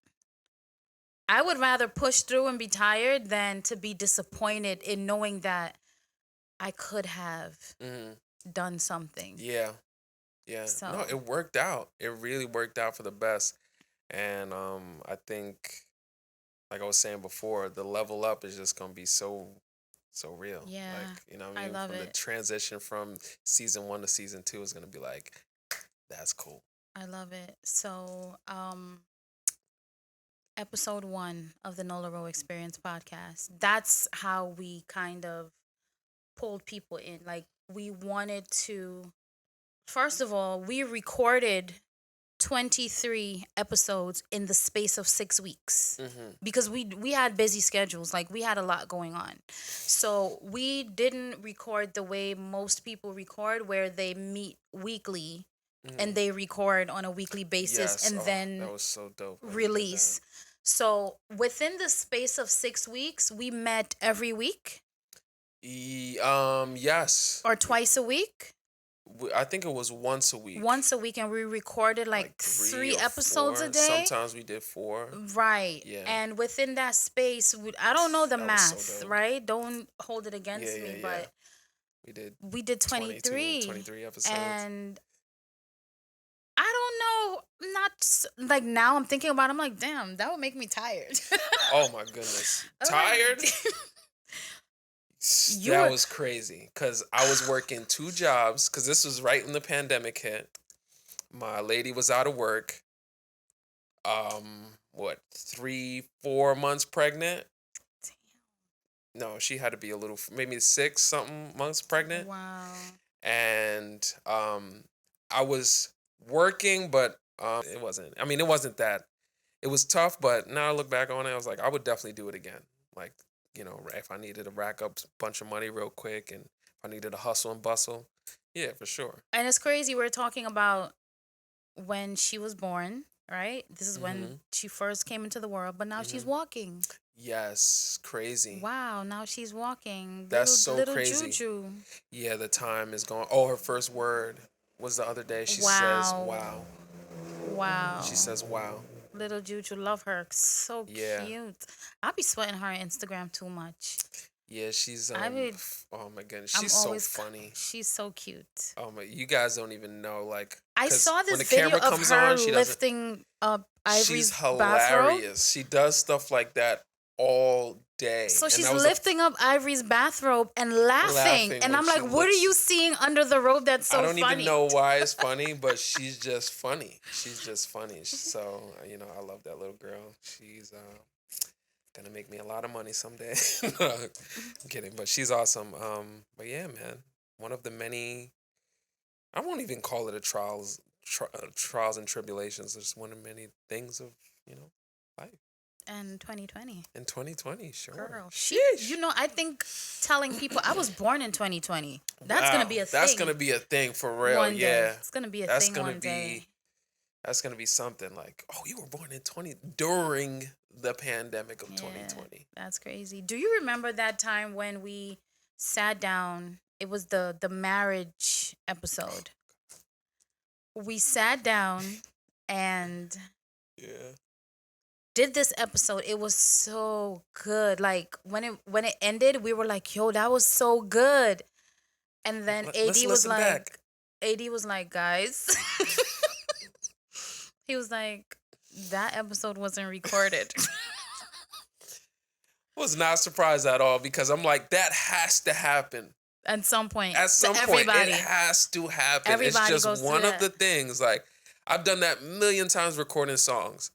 Speaker 1: I would rather push through and be tired than to be disappointed in knowing that I could have done something.
Speaker 2: Yeah.
Speaker 1: So.
Speaker 2: No, it worked out. It really worked out for the best. And I think, like I was saying before, the level up is just gonna be so real.
Speaker 1: Yeah,
Speaker 2: like, you know what I mean?
Speaker 1: I love
Speaker 2: from
Speaker 1: it.
Speaker 2: The transition from season 1 to season 2 is gonna be like, that's cool.
Speaker 1: I love it. So, episode 1 of the Nola Ro Experience podcast. That's how we kind of pulled people in. Like, we wanted to. First of all, we recorded 23 episodes in the space of 6 weeks because we had busy schedules. Like, we had a lot going on. So we didn't record the way most people record, where they meet weekly and they record on a weekly basis and then
Speaker 2: that was so dope.
Speaker 1: release. So within the space of 6 weeks, we met every week
Speaker 2: Yes.
Speaker 1: or twice a week.
Speaker 2: I think it was once a week.
Speaker 1: Once a week, and we recorded like
Speaker 2: three
Speaker 1: three
Speaker 2: or
Speaker 1: episodes
Speaker 2: four.
Speaker 1: a day.
Speaker 2: Sometimes we did 4.
Speaker 1: Right.
Speaker 2: Yeah.
Speaker 1: And within that space, I don't know the
Speaker 2: That was so
Speaker 1: math,
Speaker 2: dope.
Speaker 1: right? Don't hold it against me, but
Speaker 2: We did
Speaker 1: 23.
Speaker 2: 23 episodes.
Speaker 1: And I don't know, like now I'm thinking about it, I'm like, damn, that would make me tired.
Speaker 2: Oh my goodness.
Speaker 1: I'm
Speaker 2: Tired?
Speaker 1: like,
Speaker 2: That was crazy because I was working 2 jobs because this was right when the pandemic hit. My lady was out of work. 3-4 months pregnant. No, she had to be a little, maybe 6 something months pregnant.
Speaker 1: Wow.
Speaker 2: And I was working, but it wasn't. I mean, it wasn't that. It was tough, but now I look back on it, I was like, I would definitely do it again. Like, if I needed to rack up a bunch of money real quick, and if I needed to hustle and bustle, yeah, for sure.
Speaker 1: And it's crazy. We're talking about when she was born, right? This is when she first came into the world, but now she's walking.
Speaker 2: Yes, crazy.
Speaker 1: Wow, now she's walking.
Speaker 2: That's
Speaker 1: little
Speaker 2: crazy.
Speaker 1: Juju.
Speaker 2: Yeah, the time is gone. Oh, her first word was the other day. She says, wow.
Speaker 1: Wow.
Speaker 2: She says, wow.
Speaker 1: Little Juju, love her. So cute. I'll be sweating her on Instagram too much.
Speaker 2: Yeah, she's oh my goodness, she's so funny.
Speaker 1: She's so cute.
Speaker 2: Oh my, you guys don't even know, like,
Speaker 1: I saw this
Speaker 2: when the
Speaker 1: video
Speaker 2: camera
Speaker 1: of
Speaker 2: comes
Speaker 1: her
Speaker 2: on, she
Speaker 1: lifting up Ivory's
Speaker 2: she's
Speaker 1: bathrobe.
Speaker 2: hilarious. She does stuff like that all day.
Speaker 1: So she's lifting up Ivory's bathrobe and laughing. And I'm like, what are you seeing under the robe that's so funny?
Speaker 2: I don't even know why it's funny, but she's just funny. She's just funny. So, I love that little girl. She's gonna make me a lot of money someday. I'm kidding, but she's awesome. But yeah, man, one of the many, I won't even call it a trials and tribulations. It's one of many things of, life.
Speaker 1: And 2020.
Speaker 2: In 2020, sure.
Speaker 1: Girl, I think telling people I was born in 2020. That's gonna be a thing.
Speaker 2: That's gonna be a thing for real.
Speaker 1: One day.
Speaker 2: Yeah,
Speaker 1: it's gonna be a
Speaker 2: that's
Speaker 1: thing
Speaker 2: gonna
Speaker 1: one day.
Speaker 2: That's gonna be something like, oh, you were born in during the pandemic of 2020.
Speaker 1: That's crazy. Do you remember that time when we sat down? It was the marriage episode. We sat down and did this episode. It was so good. Like when it ended, we were like, "Yo, that was so good." And then AD was like, "Guys," he was like, "That episode wasn't recorded."
Speaker 2: Was not surprised at all because I'm like, that has to happen.
Speaker 1: At some point.
Speaker 2: At some point, it has to happen.
Speaker 1: Everybody
Speaker 2: it's just one of the things. Like, I've done that 1,000,000 times recording songs.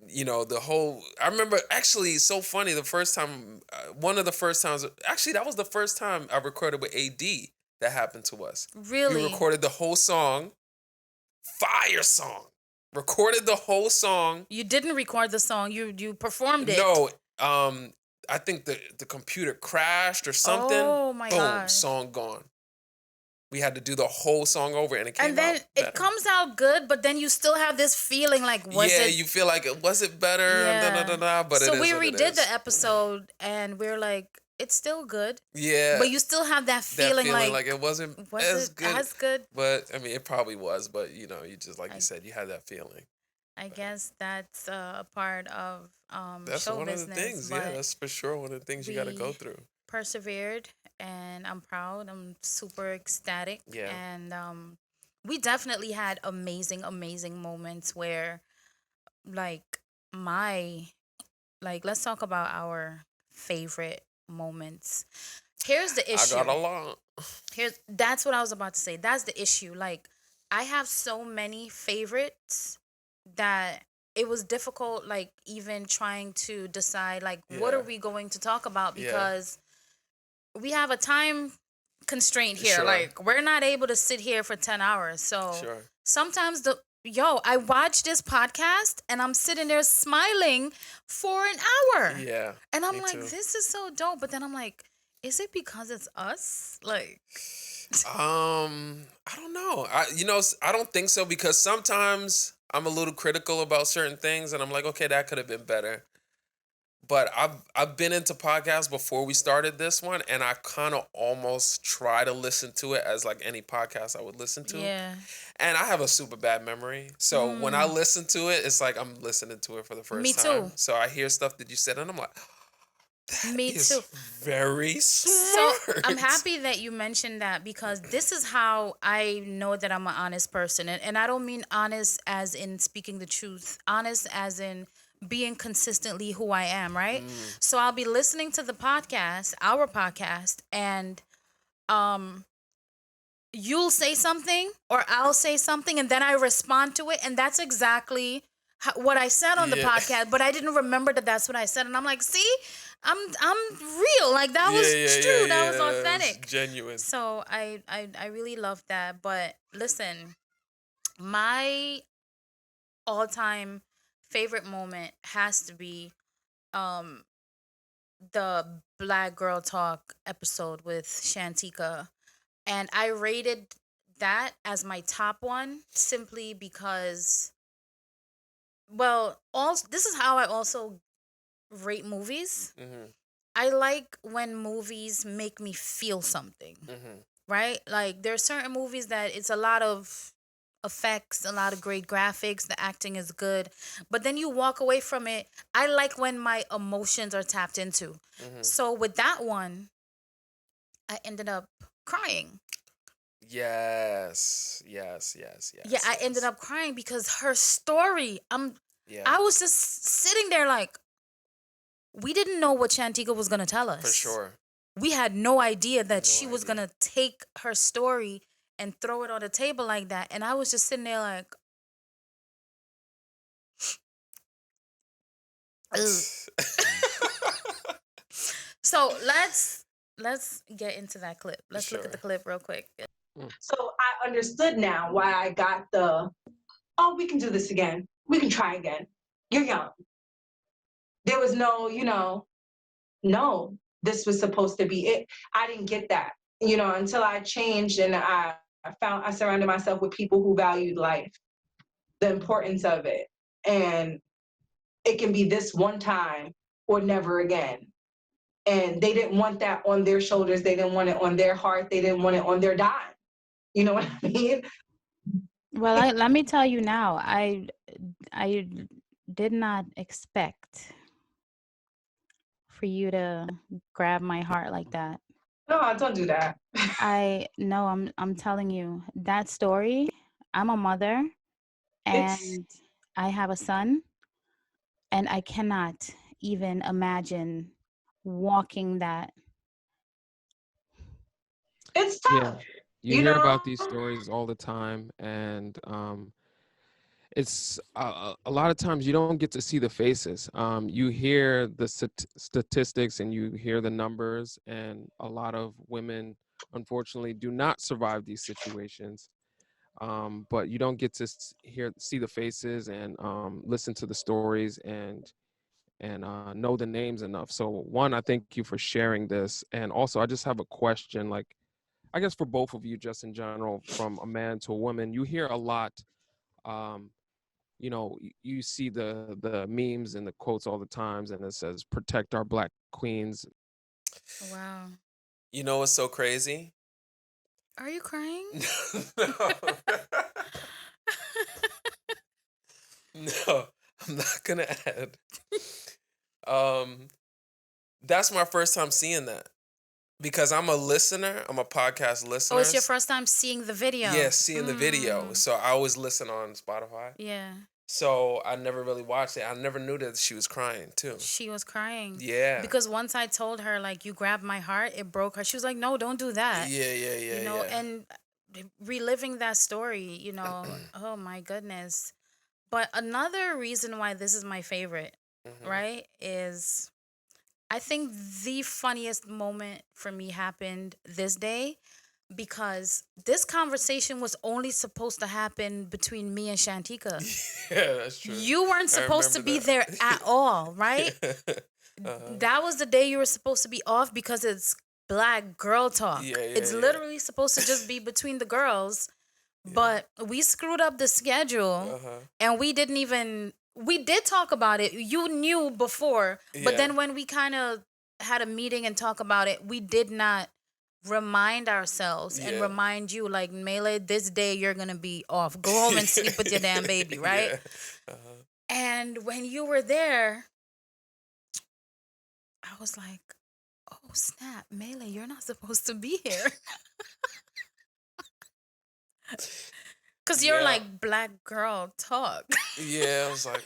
Speaker 2: I remember, actually, so funny, the first time, one of the first times, actually, that was the first time I recorded with AD that happened to us.
Speaker 1: Really?
Speaker 2: We recorded the whole song, fire song. Recorded the whole song.
Speaker 1: You didn't record the song, you performed it.
Speaker 2: No, I think the computer crashed or something.
Speaker 1: Oh my gosh.
Speaker 2: Boom, song gone. We had to do the whole song over, and it came out.
Speaker 1: And then it comes out good, but then you still have this feeling like,
Speaker 2: you feel like, was it better?
Speaker 1: Yeah.
Speaker 2: But
Speaker 1: so
Speaker 2: it is
Speaker 1: we
Speaker 2: what it
Speaker 1: redid
Speaker 2: is.
Speaker 1: the episode, and we're like, it's still good.
Speaker 2: Yeah.
Speaker 1: But you still have that feeling like
Speaker 2: it wasn't as good. But, I mean, it probably was, but, you just, like you said, you had that feeling.
Speaker 1: I guess that's a part of
Speaker 2: that's
Speaker 1: show
Speaker 2: one
Speaker 1: business.
Speaker 2: Of the things, yeah. That's for sure one of the things you got to go through.
Speaker 1: Persevered, and I'm proud. I'm super ecstatic.
Speaker 2: Yeah.
Speaker 1: And we definitely had amazing moments where, let's talk about our favorite moments. Here's the issue.
Speaker 2: I got a lot.
Speaker 1: That's what I was about to say. That's the issue. Like, I have so many favorites that it was difficult, like, even trying to decide, like, what are we going to talk about, because we have a time constraint here.
Speaker 2: Sure.
Speaker 1: Like, we're not able to sit here for 10 hours. So sometimes I watch this podcast and I'm sitting there smiling for an hour.
Speaker 2: Yeah.
Speaker 1: And I'm like, this is so dope. But then I'm like, is it because it's us? Like,
Speaker 2: I don't know. I don't think so, because sometimes I'm a little critical about certain things, and I'm like, okay, that could have been better. But I've been into podcasts before we started this one, and I kind of almost try to listen to it as like any podcast I would listen to.
Speaker 1: Yeah.
Speaker 2: And I have a super bad memory. So when I listen to it, it's like I'm listening to it for the
Speaker 1: Me
Speaker 2: first time.
Speaker 1: too.
Speaker 2: So I hear stuff that you said, and I'm like, that
Speaker 1: Me
Speaker 2: is
Speaker 1: too.
Speaker 2: very
Speaker 1: So
Speaker 2: smart.
Speaker 1: I'm happy that you mentioned that because this is how I know that I'm an honest person. And I don't mean honest as in speaking the truth, honest as in being consistently who I am, right? So I'll be listening to the podcast, our podcast, and um you'll say something or I'll say something and then I respond to it and that's exactly what I said on the
Speaker 2: Yeah.
Speaker 1: podcast, but I didn't remember that that's what I said and I'm like, "See? I'm real. Like that
Speaker 2: Yeah,
Speaker 1: was
Speaker 2: yeah,
Speaker 1: true.
Speaker 2: yeah,
Speaker 1: That was
Speaker 2: yeah. It's
Speaker 1: authentic."
Speaker 2: genuine.
Speaker 1: So I really love that, but listen, my all-time favorite moment has to be um the Black Girl Talk episode with Shantika. And I rated that as my top one simply because, well, also this is how I also rate movies.
Speaker 2: Mm-hmm.
Speaker 1: I like when movies make me feel something,
Speaker 2: Mm-hmm.
Speaker 1: right? Like there's certain movies that it's a lot of effects, a lot of great graphics, the acting is good, but then you walk away from it. I like when my emotions are tapped into.
Speaker 2: Mm-hmm.
Speaker 1: So with that one, I ended up crying.
Speaker 2: Yes. Yes. Yes.
Speaker 1: Yeah,
Speaker 2: Yes.
Speaker 1: I ended
Speaker 2: Yes.
Speaker 1: up crying because her story,
Speaker 2: Yeah.
Speaker 1: I was just sitting there like we didn't know what Shantika was going to tell
Speaker 2: For
Speaker 1: us.
Speaker 2: sure.
Speaker 1: We had no idea that
Speaker 2: No
Speaker 1: she was
Speaker 2: idea.
Speaker 1: going to take her story and throw it on the table like that. And I was just sitting there like, ugh. So let's get into that clip. Let's look at the
Speaker 2: Sure.
Speaker 1: clip real quick.
Speaker 3: Mm.
Speaker 4: So I understood now why I got the, oh, we can do this again. We can try again. You're young. There was no, no, this was supposed to be it. I didn't get that, until I changed and I surrounded myself with people who valued life, the importance of it. And it can be this one time or never again. And they didn't want that on their shoulders. They didn't want it on their heart. They didn't want it on their dime. You know what I mean?
Speaker 1: Well, let me tell you now, I did not expect for you to grab my heart like that.
Speaker 4: No, don't do that.
Speaker 1: I no, I'm telling you that story. I'm a mother
Speaker 4: It's
Speaker 1: and I have a son and I cannot even imagine walking that.
Speaker 4: it's
Speaker 3: Yeah.
Speaker 4: tough,
Speaker 3: You
Speaker 4: you
Speaker 3: hear
Speaker 4: know.
Speaker 3: about these stories all the time, and it's a lot of times you don't get to see the faces. You hear the statistics and you hear the numbers, and a lot of women, unfortunately, do not survive these situations. But you don't get to see the faces and listen to the stories and know the names enough. So one, I thank you for sharing this, and also I just have a question, like I guess for both of you, just in general, from a man to a woman, you hear a lot. Um, you see the memes and the quotes all the times, and it says "Protect our Black queens."
Speaker 1: Wow.
Speaker 2: You know what's so crazy?
Speaker 1: Are you crying?
Speaker 2: No. No, I'm not gonna add. Um, that's my first time seeing that because I'm a listener. I'm a podcast
Speaker 1: Oh,
Speaker 2: listener.
Speaker 1: it's your first time seeing the video.
Speaker 2: Yeah, seeing the video.
Speaker 1: Mm,
Speaker 2: So I always listen on Spotify.
Speaker 1: yeah.
Speaker 2: So I never really watched it. I never knew that she was crying too.
Speaker 1: She was crying.
Speaker 2: Yeah.
Speaker 1: Because once I told her, like, you grabbed my heart, it broke her. She was like, no, don't do that.
Speaker 2: Yeah, yeah, yeah, yeah.
Speaker 1: And reliving that story, oh my goodness. But another reason why this is my favorite,
Speaker 2: Mhm.
Speaker 1: right, is I think the funniest moment for me happened this day because this conversation was only supposed to happen between me and Shantika.
Speaker 2: Yeah, that's true.
Speaker 1: You weren't
Speaker 2: I
Speaker 1: supposed to
Speaker 2: remember
Speaker 1: be there
Speaker 2: that.
Speaker 1: at all, right?
Speaker 2: Uh-huh.
Speaker 1: That was the day you were supposed to be off because it's Black Girl Talk.
Speaker 2: Yeah, yeah,
Speaker 1: It's
Speaker 2: yeah.
Speaker 1: literally supposed to just be between the girls. but we screwed up the schedule,
Speaker 2: Uh-huh.
Speaker 1: and we did talk about it. You knew before, but
Speaker 2: Yeah.
Speaker 1: then when we kind of had a meeting and talk about it, we did not remind ourselves and
Speaker 2: Yeah.
Speaker 1: remind you, like, Melee, this day you're gonna be off. Go home and sleep with your damn baby, right?
Speaker 2: Yeah. Uh-huh.
Speaker 1: And when you were there, I was like, oh snap, Melee, you're not supposed to be here. Cause you're
Speaker 2: Yeah.
Speaker 1: like, black girl talk.
Speaker 2: Yeah. I was like,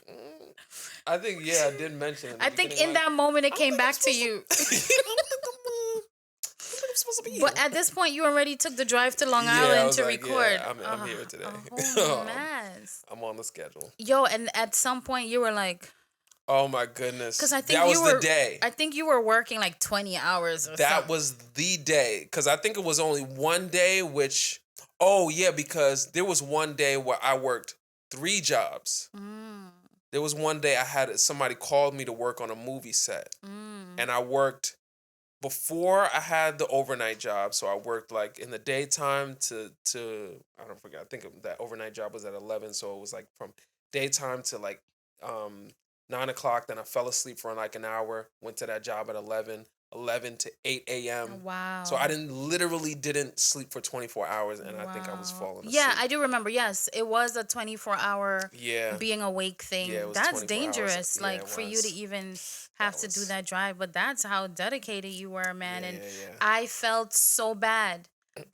Speaker 2: I think, yeah, I did mention in the
Speaker 1: I think
Speaker 2: beginning,
Speaker 1: in
Speaker 2: like,
Speaker 1: that moment it
Speaker 2: I don't
Speaker 1: came
Speaker 2: think I'm
Speaker 1: back to
Speaker 2: supposed
Speaker 1: you.
Speaker 2: I don't think I'm supposed to be
Speaker 1: But
Speaker 2: here.
Speaker 1: at this point, you already took the drive to Long
Speaker 2: Yeah, I
Speaker 1: Island
Speaker 2: was
Speaker 1: to
Speaker 2: like,
Speaker 1: record.
Speaker 2: yeah, I'm here today.
Speaker 1: A whole mess.
Speaker 2: I'm on the schedule.
Speaker 1: Yo, and at some point you were like,
Speaker 2: Oh my goodness.
Speaker 1: because I think
Speaker 2: That
Speaker 1: you
Speaker 2: was
Speaker 1: were,
Speaker 2: the day.
Speaker 1: I think you were working like 20 hours or
Speaker 2: That
Speaker 1: something.
Speaker 2: was the day. Because I think it was only one day, which, oh yeah, because there was one day where I worked 3 jobs. There was one day I had somebody called me to work on a movie set. And I worked before I had the overnight job. So I worked like in the daytime to I don't forget. I think that overnight job was at 11. So it was like from daytime to like 9 o'clock. Then I fell asleep for like an hour. Went to that job at 11 to 8 a.m.
Speaker 1: Wow.
Speaker 2: So I literally didn't sleep for 24 hours, and I think I was falling asleep.
Speaker 1: Yeah, I do remember. Yes, it was a 24-hour
Speaker 2: Yeah.
Speaker 1: being awake thing.
Speaker 2: Yeah, it was
Speaker 1: that's
Speaker 2: 24 hours.
Speaker 1: dangerous,
Speaker 2: Yeah,
Speaker 1: like
Speaker 2: it
Speaker 1: for you to
Speaker 2: was.
Speaker 1: even have to do
Speaker 2: was-
Speaker 1: that drive. But that's how dedicated you were, man.
Speaker 2: Yeah,
Speaker 1: And
Speaker 2: yeah.
Speaker 1: I felt so bad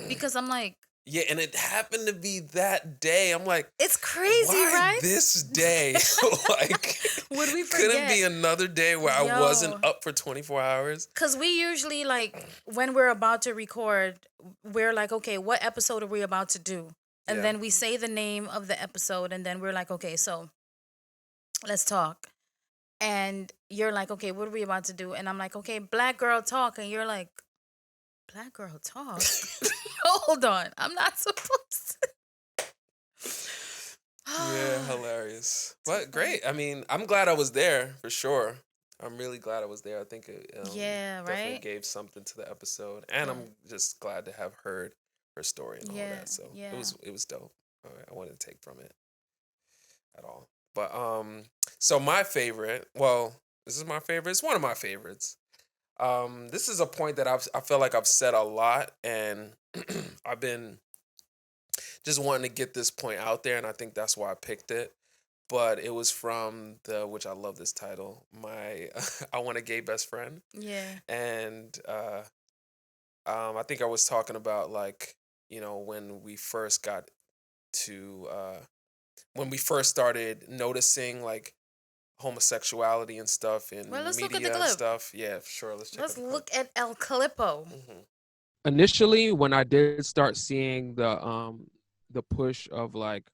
Speaker 1: because I'm like,
Speaker 2: Yeah, and it happened to be that day. I'm like,
Speaker 1: it's crazy,
Speaker 2: why
Speaker 1: right?
Speaker 2: this day? Like,
Speaker 1: Would we
Speaker 2: couldn't be
Speaker 1: forget?
Speaker 2: another day where I
Speaker 1: Yo.
Speaker 2: wasn't up for 24 hours?
Speaker 1: Because we usually, like, when we're about to record, we're like, okay, what episode are we about to do? And
Speaker 2: Yeah.
Speaker 1: then we say the name of the episode, and then we're like, okay, so let's talk. And you're like, okay, what are we about to do? And I'm like, okay, black girl talk. And you're like, black girl talk? Hold on. I'm not supposed to.
Speaker 2: Yeah, hilarious. But great. I mean, I'm glad I was there for sure. I'm really glad I was there. I think it
Speaker 1: Yeah,
Speaker 2: definitely
Speaker 1: right?
Speaker 2: gave something to the episode, and I'm just glad to have heard her story and all
Speaker 1: Yeah,
Speaker 2: that. So
Speaker 1: yeah.
Speaker 2: it was dope. I wanted to take from it at all. But so my favorite. Well, this is my favorite. It's one of my favorites. This is a point that I feel like I've said a lot, and I've been just wanting to get this point out there, and I think that's why I picked it. But it was from which I love this title, my I Want a Gay Best Friend.
Speaker 1: Yeah.
Speaker 2: And I think I was talking about, like, when we first got to, when we first started noticing, like, homosexuality and stuff in
Speaker 1: Well, let's
Speaker 2: media
Speaker 1: look at the
Speaker 2: and
Speaker 1: clip.
Speaker 2: stuff. Yeah, sure. Let's check
Speaker 1: Let's
Speaker 2: out the clip.
Speaker 1: look at El Calippo.
Speaker 3: Initially, when I did start seeing the push of like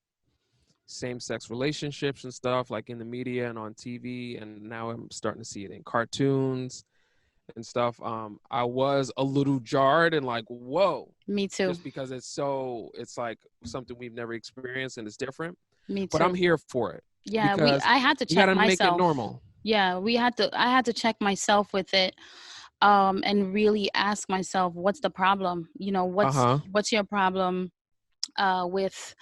Speaker 3: same-sex relationships and stuff, like in the media and on TV, and now I'm starting to see it in cartoons and stuff, I was a little jarred and like, whoa.
Speaker 5: Me too.
Speaker 3: Just because it's like something we've never experienced and it's different.
Speaker 5: Me too.
Speaker 3: But I'm here for it.
Speaker 5: Yeah,
Speaker 3: because
Speaker 5: I had to
Speaker 3: you
Speaker 5: check
Speaker 3: gotta make
Speaker 5: myself.
Speaker 3: it normal.
Speaker 5: Yeah, I had to check myself with it, and really ask myself, what's the problem? What's your problem with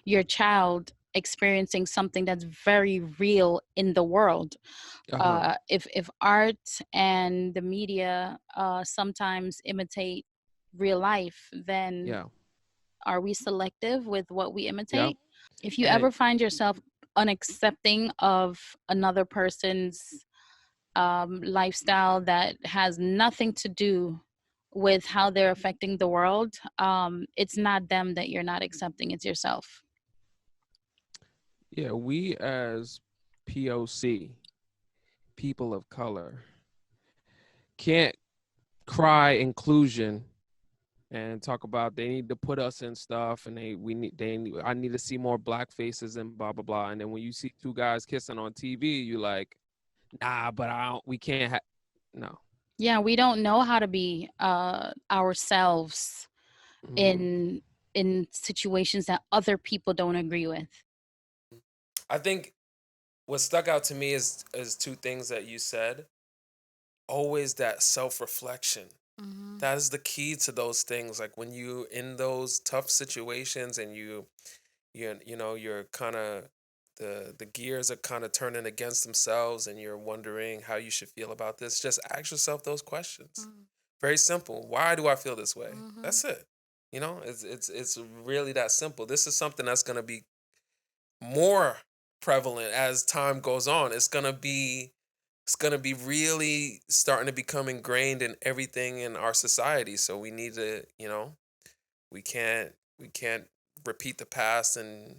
Speaker 5: your child experiencing something that's very real in the world? If art and the media sometimes imitate real life, then
Speaker 3: Yeah.
Speaker 5: are we selective with what we imitate? If you
Speaker 3: And-
Speaker 5: ever find yourself unaccepting of another person's lifestyle that has nothing to do with how they're affecting the world, it's not them that you're not accepting, it's yourself.
Speaker 3: Yeah, we as POC, people of color, can't cry inclusion and talk about they need to put us in stuff, and I need to see more black faces and blah blah blah. And then when you see 2 guys kissing on TV, you like, nah, but we can't no.
Speaker 5: Yeah, we don't know how to be ourselves
Speaker 3: Mhm.
Speaker 5: in situations that other people don't agree with.
Speaker 2: I think what stuck out to me is 2 things that you said. Always that self-reflection.
Speaker 1: Mm-hmm.
Speaker 2: That is the key to those things. Like when you in those tough situations and you're kind of the gears are kind of turning against themselves and you're wondering how you should feel about this, just ask yourself those questions. Very simple. Why do I feel this way?
Speaker 1: Mm-hmm.
Speaker 2: That's it. It's really that simple. This is something that's going to be more prevalent as time goes on. It's gonna be really starting to become ingrained in everything in our society. So we need to, we can't repeat the past and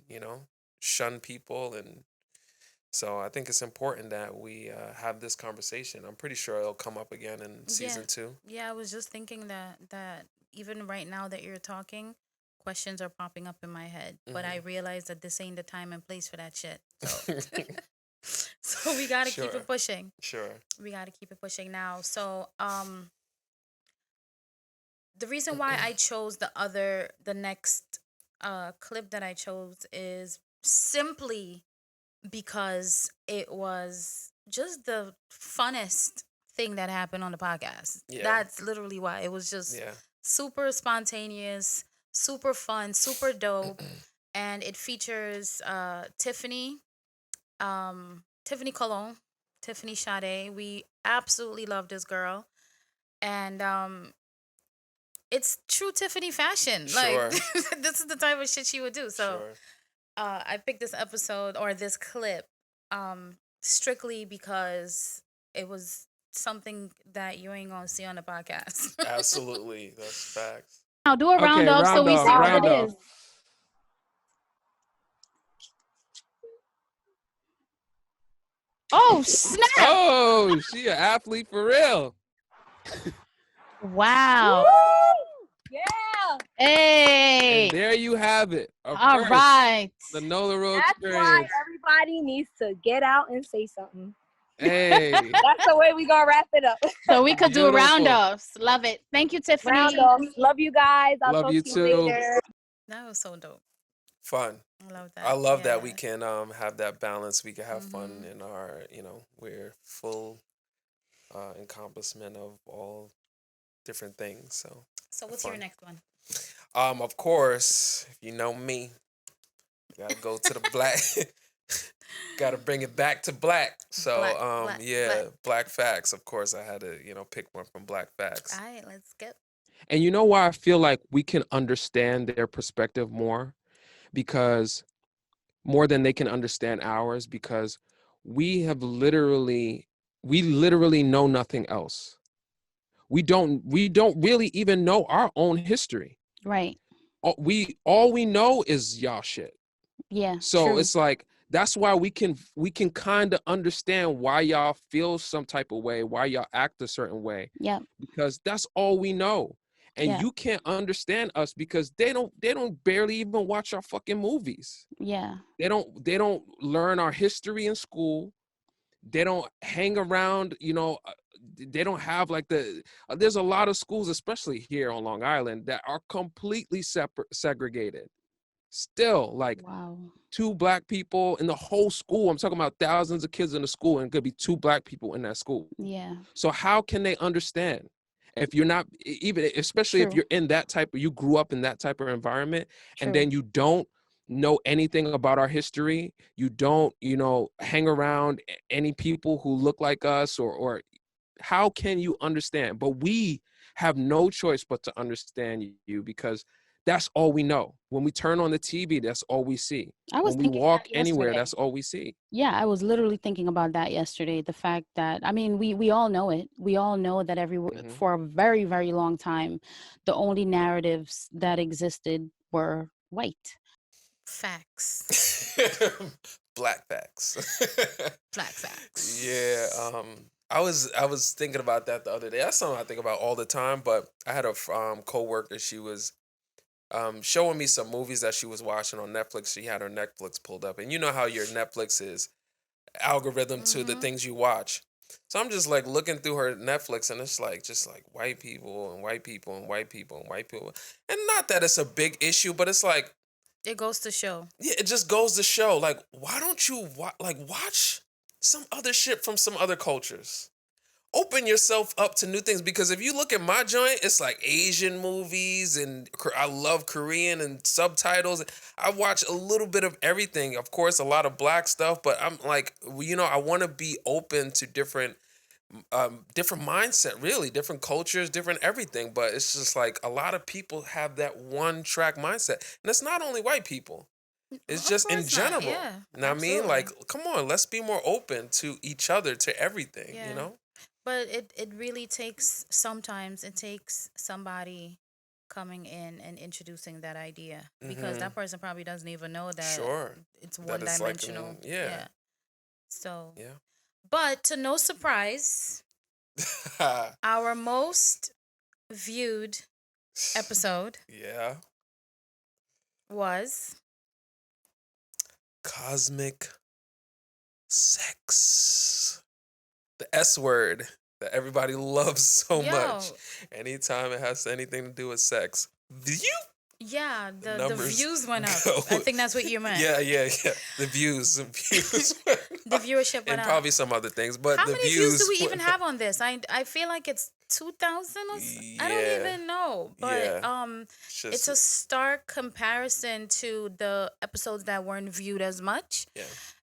Speaker 2: shun people. And so I think it's important that we have this conversation. I'm pretty sure it'll come up again in
Speaker 1: Yeah.
Speaker 2: season 2.
Speaker 1: Yeah, I was just thinking that even right now that you're talking, questions are popping up in my head. But I realize that this ain't the time and place for that shit. So so we gotta keep
Speaker 2: Sure.
Speaker 1: it pushing.
Speaker 2: Sure.
Speaker 1: We gotta keep it pushing now. So the reason why I chose the next clip that I chose is simply because it was just the funnest thing that happened on the podcast.
Speaker 2: Yeah.
Speaker 1: That's literally why. It was just
Speaker 2: Yeah.
Speaker 1: super spontaneous, super fun, super dope. And it features Tiffany Cologne, Tiffany Sade. We absolutely love this girl. And it's true Tiffany fashion. Like
Speaker 2: Sure.
Speaker 1: this is the type of shit she would do. So
Speaker 2: Sure.
Speaker 1: I picked this episode or this clip strictly because it was something that you ain't gonna see on the podcast.
Speaker 2: Absolutely. That's facts.
Speaker 5: Now do a
Speaker 3: Okay,
Speaker 5: round off so
Speaker 3: round
Speaker 5: we
Speaker 3: off,
Speaker 5: see what
Speaker 3: round
Speaker 5: it
Speaker 3: off.
Speaker 5: is. Oh snap!
Speaker 3: Oh, she an athlete for real.
Speaker 5: Wow.
Speaker 6: Yeah.
Speaker 5: Hey.
Speaker 3: And there you have it.
Speaker 5: All
Speaker 3: First,
Speaker 5: right.
Speaker 3: the Nola Ro
Speaker 6: That's why
Speaker 3: experience.
Speaker 6: everybody needs to get out and say something.
Speaker 3: Hey.
Speaker 6: That's the way we gonna wrap it up.
Speaker 5: So we could do
Speaker 3: Beautiful.
Speaker 5: round offs. Love it. Thank you, Tiffany.
Speaker 6: Round off. Love you guys. I'll
Speaker 3: Love
Speaker 6: talk
Speaker 3: you
Speaker 6: to you
Speaker 3: too.
Speaker 6: later.
Speaker 1: That was so dope.
Speaker 2: Fun.
Speaker 1: I love that.
Speaker 2: I love that
Speaker 1: Yeah.
Speaker 2: we can have that balance. We can have fun in our, we're full encompassment of all different things.
Speaker 1: So what's
Speaker 2: fun.
Speaker 1: your next one?
Speaker 2: Of course, if you know me, gotta go to the black. Gotta bring it back to black. So black facts. Of course, I had to pick one from Black Facts.
Speaker 1: All right, let's skip.
Speaker 3: And you know why I feel like we can understand their perspective more? Because more than they can understand ours, because we literally know nothing else. We don't really even know our own history.
Speaker 5: Right.
Speaker 3: All we know is y'all shit.
Speaker 5: Yeah.
Speaker 3: So
Speaker 5: true.
Speaker 3: it's like that's why we can kind of understand why y'all feel some type of way, why y'all act a certain way.
Speaker 5: Yeah.
Speaker 3: Because that's all we know. And you can't understand us because they don't barely even watch our fucking movies.
Speaker 5: Yeah.
Speaker 3: They don't learn our history in school. They don't hang around, they don't have like there's a lot of schools, especially here on Long Island, that are completely segregated. Still, like
Speaker 5: wow.
Speaker 3: 2 black people in the whole school. I'm talking about thousands of kids in the school, and it could be 2 black people in that school.
Speaker 5: Yeah.
Speaker 3: So how can they understand if you're not even, especially if you're in that type of, you grew up in that type of environment, and then you don't know anything about our history, you don't hang around any people who look like us, or how can you understand? But we have no choice but to understand you, because that's all we know. When we turn on the TV, that's all we see. When we walk anywhere, that's all we see.
Speaker 5: Yeah, I was literally thinking about that yesterday. The fact that, I mean, we all know it. We all know that for a very, very long time, the only narratives that existed were white.
Speaker 1: Facts.
Speaker 2: Black facts.
Speaker 1: Black facts.
Speaker 2: Yeah. I was thinking about that the other day. That's something I think about all the time. But I had a coworker. She was showing me some movies that she was watching on Netflix. She had her Netflix pulled up, and you know how your Netflix is algorithm to the things you watch. So I'm just like looking through her Netflix, and it's like just like white people and white people and white people and white people, and not that it's a big issue, but it's like
Speaker 1: it goes to show.
Speaker 2: Yeah, it just goes to show. Like, why don't you watch some other shit from some other cultures? open yourself up to new things, because if you look at my joint, it's like Asian movies, and I love Korean and subtitles. I watch a little bit of everything. Of course, a lot of black stuff, but I'm like, I want to be open to different mindset, really, different cultures, different everything. But it's just like a lot of people have that one track mindset, and it's not only white people. It's
Speaker 1: Of
Speaker 2: just in
Speaker 1: course not.
Speaker 2: general.
Speaker 1: Yeah,
Speaker 2: You know what I mean?
Speaker 1: absolutely.
Speaker 2: Like, come on, let's be more open to each other, to everything,
Speaker 1: Yeah. But it really takes, sometimes it takes somebody coming in and introducing that idea, because that person probably doesn't even know that
Speaker 2: Sure.
Speaker 1: it's
Speaker 2: That
Speaker 1: one
Speaker 2: it's like,
Speaker 1: dimensional.
Speaker 2: yeah.
Speaker 1: So,
Speaker 2: Yeah.
Speaker 1: but to no surprise, our most viewed episode
Speaker 2: Yeah.
Speaker 1: was
Speaker 2: Cosmic sex. The S word that everybody loves so much. Anytime it has anything to do with sex.
Speaker 1: Yeah, the
Speaker 2: numbers
Speaker 1: views went up.
Speaker 2: go.
Speaker 1: I think that's what you meant.
Speaker 2: Yeah. The views.
Speaker 1: The viewership went
Speaker 2: and
Speaker 1: up.
Speaker 2: probably some other things, but
Speaker 1: How
Speaker 2: the
Speaker 1: many
Speaker 2: views
Speaker 1: views do we even
Speaker 2: went
Speaker 1: have on this? I feel like it's 2,000 or I don't
Speaker 2: Yeah.
Speaker 1: even know. But it's a stark comparison to the episodes that weren't viewed as much.
Speaker 2: Yeah.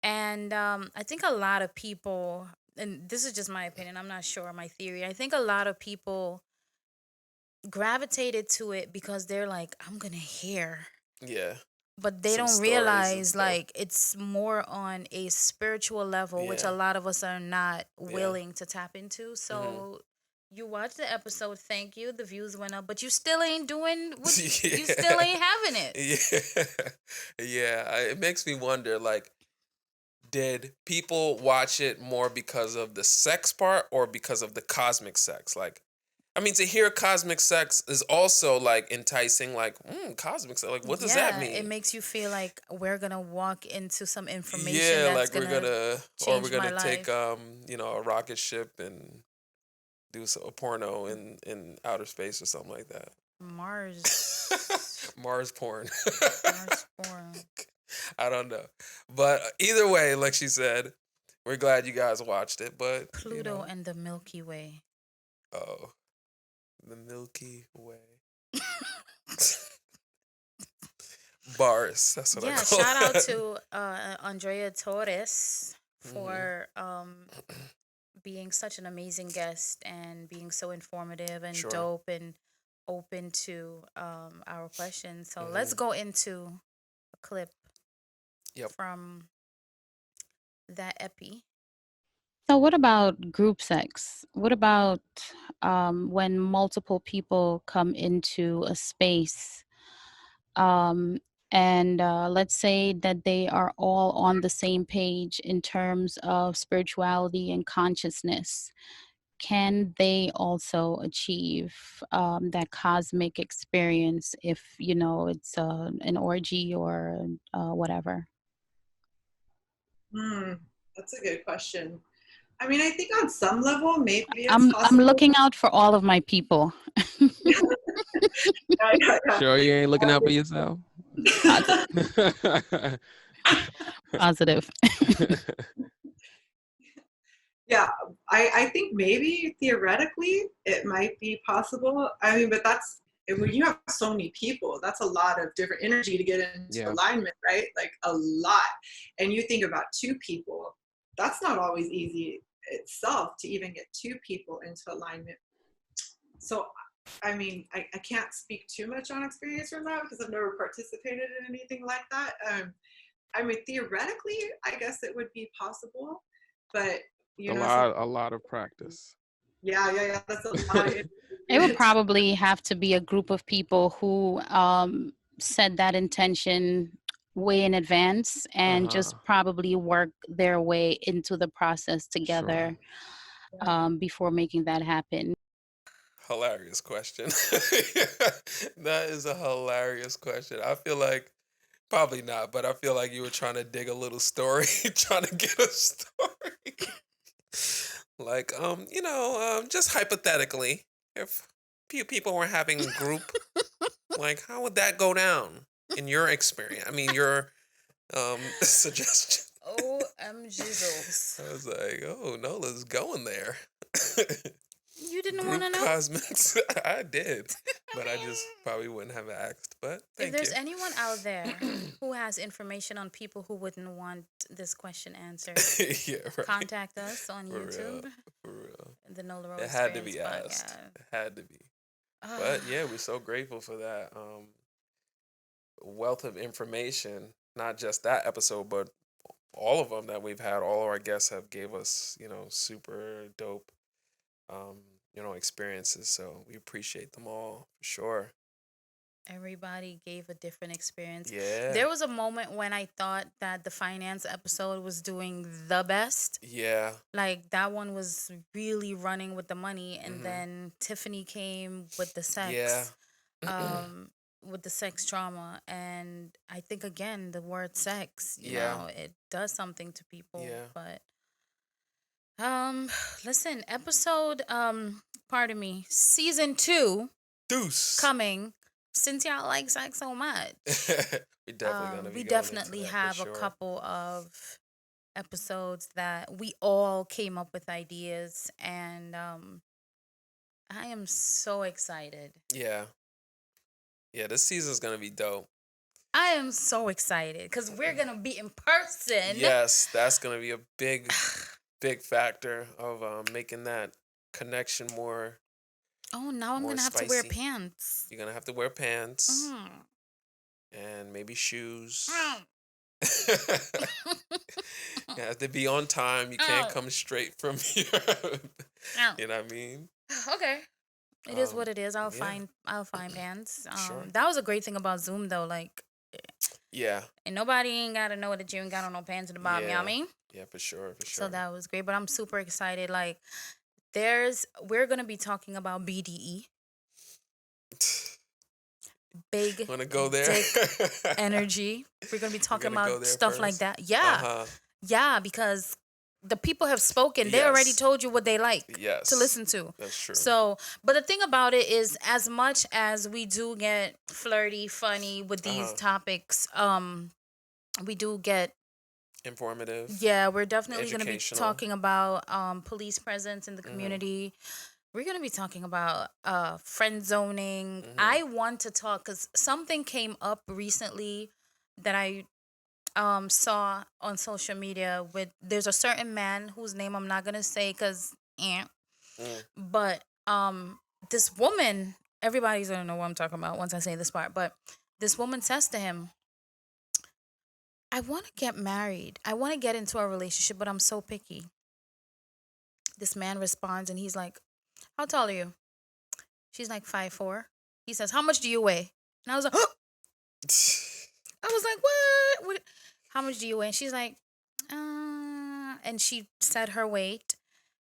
Speaker 1: And I think a lot of people, and this is just my opinion, I'm not sure, my theory. I think a lot of people gravitated to it because they're like, I'm gonna hear.
Speaker 2: Yeah.
Speaker 1: But they
Speaker 2: Some
Speaker 1: don't
Speaker 2: stories and
Speaker 1: realize
Speaker 2: stuff.
Speaker 1: like it's more on a spiritual level, which a
Speaker 2: Yeah.
Speaker 1: lot of us are not willing to tap into. So you watch the episode, thank you, the views went up, but you still ain't doing what you still ain't having it.
Speaker 2: Yeah. It makes me wonder, like, did people watch it more because of the sex part or because of the cosmic sex? Like, I mean, to hear cosmic sex is also like enticing, like, cosmic sex. Like, what does that mean?
Speaker 1: It makes you feel like we're gonna walk into some information
Speaker 2: Yeah,
Speaker 1: that's
Speaker 2: like we're gonna
Speaker 1: change my
Speaker 2: take
Speaker 1: life.
Speaker 2: a rocket ship and do a porno in outer space or something like that.
Speaker 1: Mars.
Speaker 2: Mars porn.
Speaker 1: Mars porn.
Speaker 2: I don't know. But either way, like she said, we're glad you guys watched it. But
Speaker 1: Pluto and the Milky Way.
Speaker 2: Oh, the Milky Way. Bars. That's what I call
Speaker 1: shout out
Speaker 2: it.
Speaker 1: to Andrea Torres for being such an amazing guest and being so informative and dope and open to our questions. So let's go into a clip from that epi.
Speaker 5: So what about group sex? What about when multiple people come into a space and let's say that they are all on the same page in terms of spirituality and consciousness? Can they also achieve that cosmic experience if, it's an orgy or whatever?
Speaker 7: That's a good question. I mean, I think on some level, maybe it's
Speaker 5: I'm
Speaker 7: possible.
Speaker 5: looking out for all of my people.
Speaker 3: Sure you ain't looking out for yourself?
Speaker 5: Positive.
Speaker 7: Yeah, I think maybe theoretically it might be possible. I mean, but that's when you have so many people, that's a lot of different energy to get into alignment, right? Like a lot. And you think about two people, that's not always easy itself to even get two people into alignment. So, I mean, I can't speak too much on experience from that because I've never participated in anything like that. I mean, theoretically, I guess it would be possible, but
Speaker 3: a lot of practice.
Speaker 7: Yeah. That's a lot.
Speaker 5: It would probably have to be a group of people who set that intention way in advance and just probably work their way into the process together before making that happen.
Speaker 2: Hilarious question. That is a hilarious question. I feel like probably not, but I feel like you were trying to dig a little story, trying to get a story. Like, just hypothetically, if few people were having a group, like, how would that go down in your experience? I mean, your suggestion.
Speaker 1: Oh OMG.
Speaker 2: I was like, oh, Nola's going there.
Speaker 1: You didn't
Speaker 2: Group
Speaker 1: want to know?
Speaker 2: Cosmics. I did, but I just probably wouldn't have asked. But
Speaker 1: If
Speaker 2: thank
Speaker 1: there's
Speaker 2: you.
Speaker 1: anyone out there who has information on people who wouldn't want this question answered,
Speaker 2: Yeah, right.
Speaker 1: contact us on
Speaker 2: For
Speaker 1: YouTube.
Speaker 2: real. For real.
Speaker 1: The Nola Ro
Speaker 2: It had to
Speaker 1: Experience
Speaker 2: be asked.
Speaker 1: podcast.
Speaker 2: It had to be. But yeah, we're so grateful for that wealth of information. Not just that episode, but all of them that we've had. All of our guests have gave us, super dope, experiences. So we appreciate them all for sure.
Speaker 1: Everybody gave a different experience.
Speaker 2: Yeah.
Speaker 1: There was a moment when I thought that the finance episode was doing the best.
Speaker 2: Yeah.
Speaker 1: Like that one was really running with the money, and then Tiffany came with the sex.
Speaker 2: Yeah.
Speaker 1: With the sex trauma, and I think again the word sex, you
Speaker 2: Yeah.
Speaker 1: know, it does something to people.
Speaker 2: Yeah.
Speaker 1: But listen, pardon me, season 2
Speaker 2: Deuce.
Speaker 1: coming. Since y'all like sex so much,
Speaker 2: we definitely gonna be
Speaker 1: we
Speaker 2: going
Speaker 1: definitely
Speaker 2: into that
Speaker 1: have
Speaker 2: for sure.
Speaker 1: a couple of episodes that we all came up with ideas, and I am so excited.
Speaker 2: Yeah. Yeah, this season's gonna be dope.
Speaker 1: I am so excited because we're gonna be in person.
Speaker 2: Yes, that's gonna be a big factor of making that connection more.
Speaker 1: Oh, now I'm
Speaker 2: more
Speaker 1: gonna have to wear
Speaker 2: spicy.
Speaker 1: pants.
Speaker 2: You're gonna have to wear pants and maybe shoes. You have to be on time. You can't come straight from Europe. You know what I mean?
Speaker 1: Okay. It is what it is. I'll
Speaker 2: yeah.
Speaker 1: find pants.
Speaker 2: Sure.
Speaker 1: That was a great thing about Zoom though. Like,
Speaker 2: Yeah.
Speaker 1: and nobody ain't gotta know that you ain't got on no pants at the bottom. You know what I mean?
Speaker 2: Yeah, for sure.
Speaker 1: So that was great. But I'm super excited. Like, we're gonna be talking about BDE. Big
Speaker 2: wanna go there?
Speaker 1: dick energy. We're gonna be talking about stuff
Speaker 2: first?
Speaker 1: like that. Yeah. Yeah, because the people have spoken. They already told you what they like to listen to.
Speaker 2: That's true.
Speaker 1: So, but the thing about it is, as much as we do get flirty, funny with these topics, we do get
Speaker 2: informative.
Speaker 1: Yeah, we're definitely going to be
Speaker 2: educational.
Speaker 1: talking about police presence in the community. We're going to be talking about friend zoning. I want to talk because something came up recently that I saw on social media. There's a certain man whose name I'm not going to say because but this woman, everybody's going to know what I'm talking about once I say this part, but this woman says to him, I want to get married. I want to get into a relationship, but I'm so picky. This man responds and he's like, how tall are you? She's like 5'4". He says, how much do you weigh? And I was like, oh! I was like, what? How much do you weigh? And she's like, and she said her weight.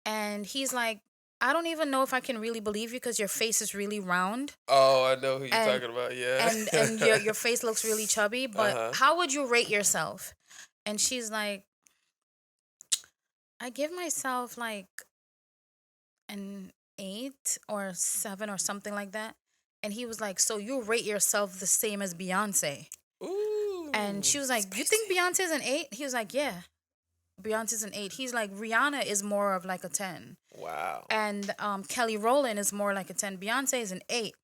Speaker 1: And he's like, I don't even know if I can really believe you because your face is really round.
Speaker 2: Oh, I know who you're talking about, yeah.
Speaker 1: And your face looks really chubby, but how would you rate yourself? And she's like, I give myself like an 8 or 7 or something like that. And he was like, so you rate yourself the same as Beyonce?
Speaker 2: Ooh.
Speaker 1: And she was like, you think Beyonce's an 8? He was like, yeah. Beyonce's an 8. He's like, Rihanna is more of like a 10.
Speaker 2: Wow.
Speaker 1: And Kelly Rowland is more like a 10. Beyonce is an 8.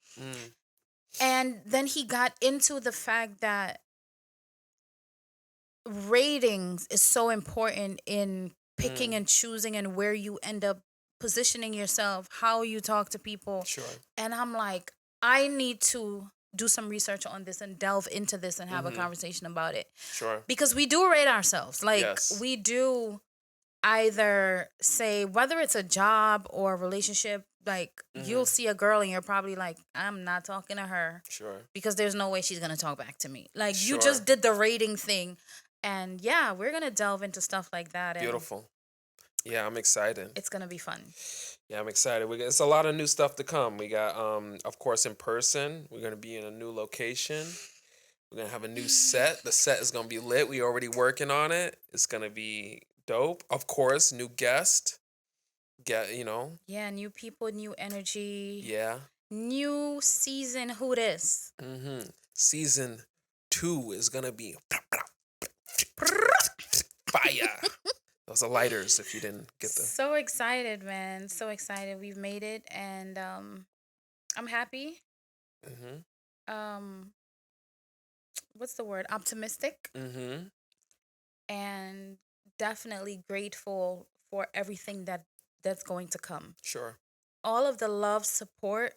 Speaker 1: And then he got into the fact that ratings is so important in picking and choosing and where you end up positioning yourself, how you talk to people.
Speaker 2: Sure.
Speaker 1: And I'm like, I need to do some research on this and delve into this and have a conversation about it.
Speaker 2: Sure.
Speaker 1: Because we do rate ourselves. Like, we do either say, whether it's a job or a relationship, like, you'll see a girl and you're probably like, I'm not talking to her.
Speaker 2: Sure.
Speaker 1: Because there's no way she's going to talk back to me. Like, you just did the rating thing. And yeah, we're going to delve into stuff like that.
Speaker 2: Beautiful. Yeah, I'm excited.
Speaker 1: It's going to be fun.
Speaker 2: Yeah, I'm excited. It's a lot of new stuff to come. We got, of course, in person. We're going to be in a new location. We're going to have a new set. The set is going to be lit. We already working on it. It's going to be dope. Of course, new guest.
Speaker 1: Yeah, new people, new energy.
Speaker 2: Yeah.
Speaker 1: New season. Who this?
Speaker 2: Season 2 is going to be Fire. Those are lighters if you didn't get the.
Speaker 1: So excited, man. So excited. We've made it, and I'm happy. Um, what's the word? Optimistic. And definitely grateful for everything that's going to come.
Speaker 2: Sure.
Speaker 1: All of the love, support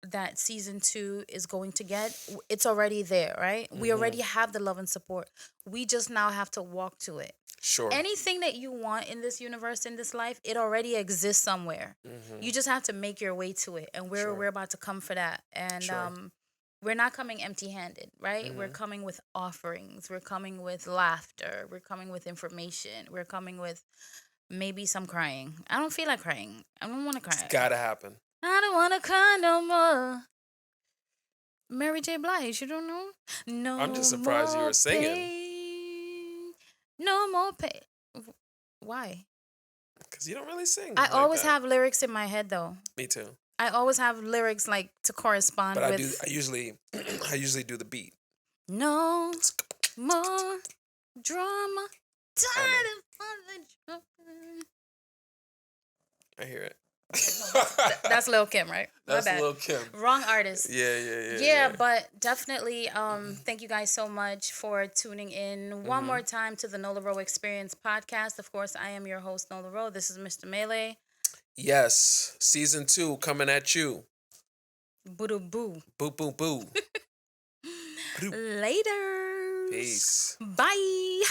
Speaker 1: that season 2 is going to get, it's already there, right? We already have the love and support. We just now have to walk to it.
Speaker 2: Sure.
Speaker 1: Anything that you want in this universe, in this life, it already exists somewhere. You just have to make your way to it, and we're about to come for that. And we're not coming empty-handed, right? We're coming with offerings. We're coming with laughter. We're coming with information. We're coming with maybe some crying. I don't feel like crying. I don't want to cry.
Speaker 2: It's gotta happen.
Speaker 1: I don't want to cry no more. Mary J. Blige, you don't know? No.
Speaker 2: I'm just surprised you were singing.
Speaker 1: Pain, no more pain. Why?
Speaker 2: Because you don't really sing.
Speaker 1: I always have lyrics in my head, though.
Speaker 2: Me too.
Speaker 1: I always have lyrics like to correspond
Speaker 2: but
Speaker 1: with.
Speaker 2: I usually do the beat.
Speaker 1: No more drama. Tired of the drama.
Speaker 2: I hear it.
Speaker 1: That's Lil Kim, right?
Speaker 2: That's Lil Kim.
Speaker 1: Wrong artist.
Speaker 2: Yeah,
Speaker 1: but definitely thank you guys so much for tuning in one more time to the Nola Ro Experience podcast. Of course, I am your host, Nola Ro. This is Mr. Melee.
Speaker 2: Yes, season 2 coming at you.
Speaker 1: Boo boo.
Speaker 2: Boo boo boo.
Speaker 1: Later.
Speaker 2: Peace.
Speaker 1: Bye.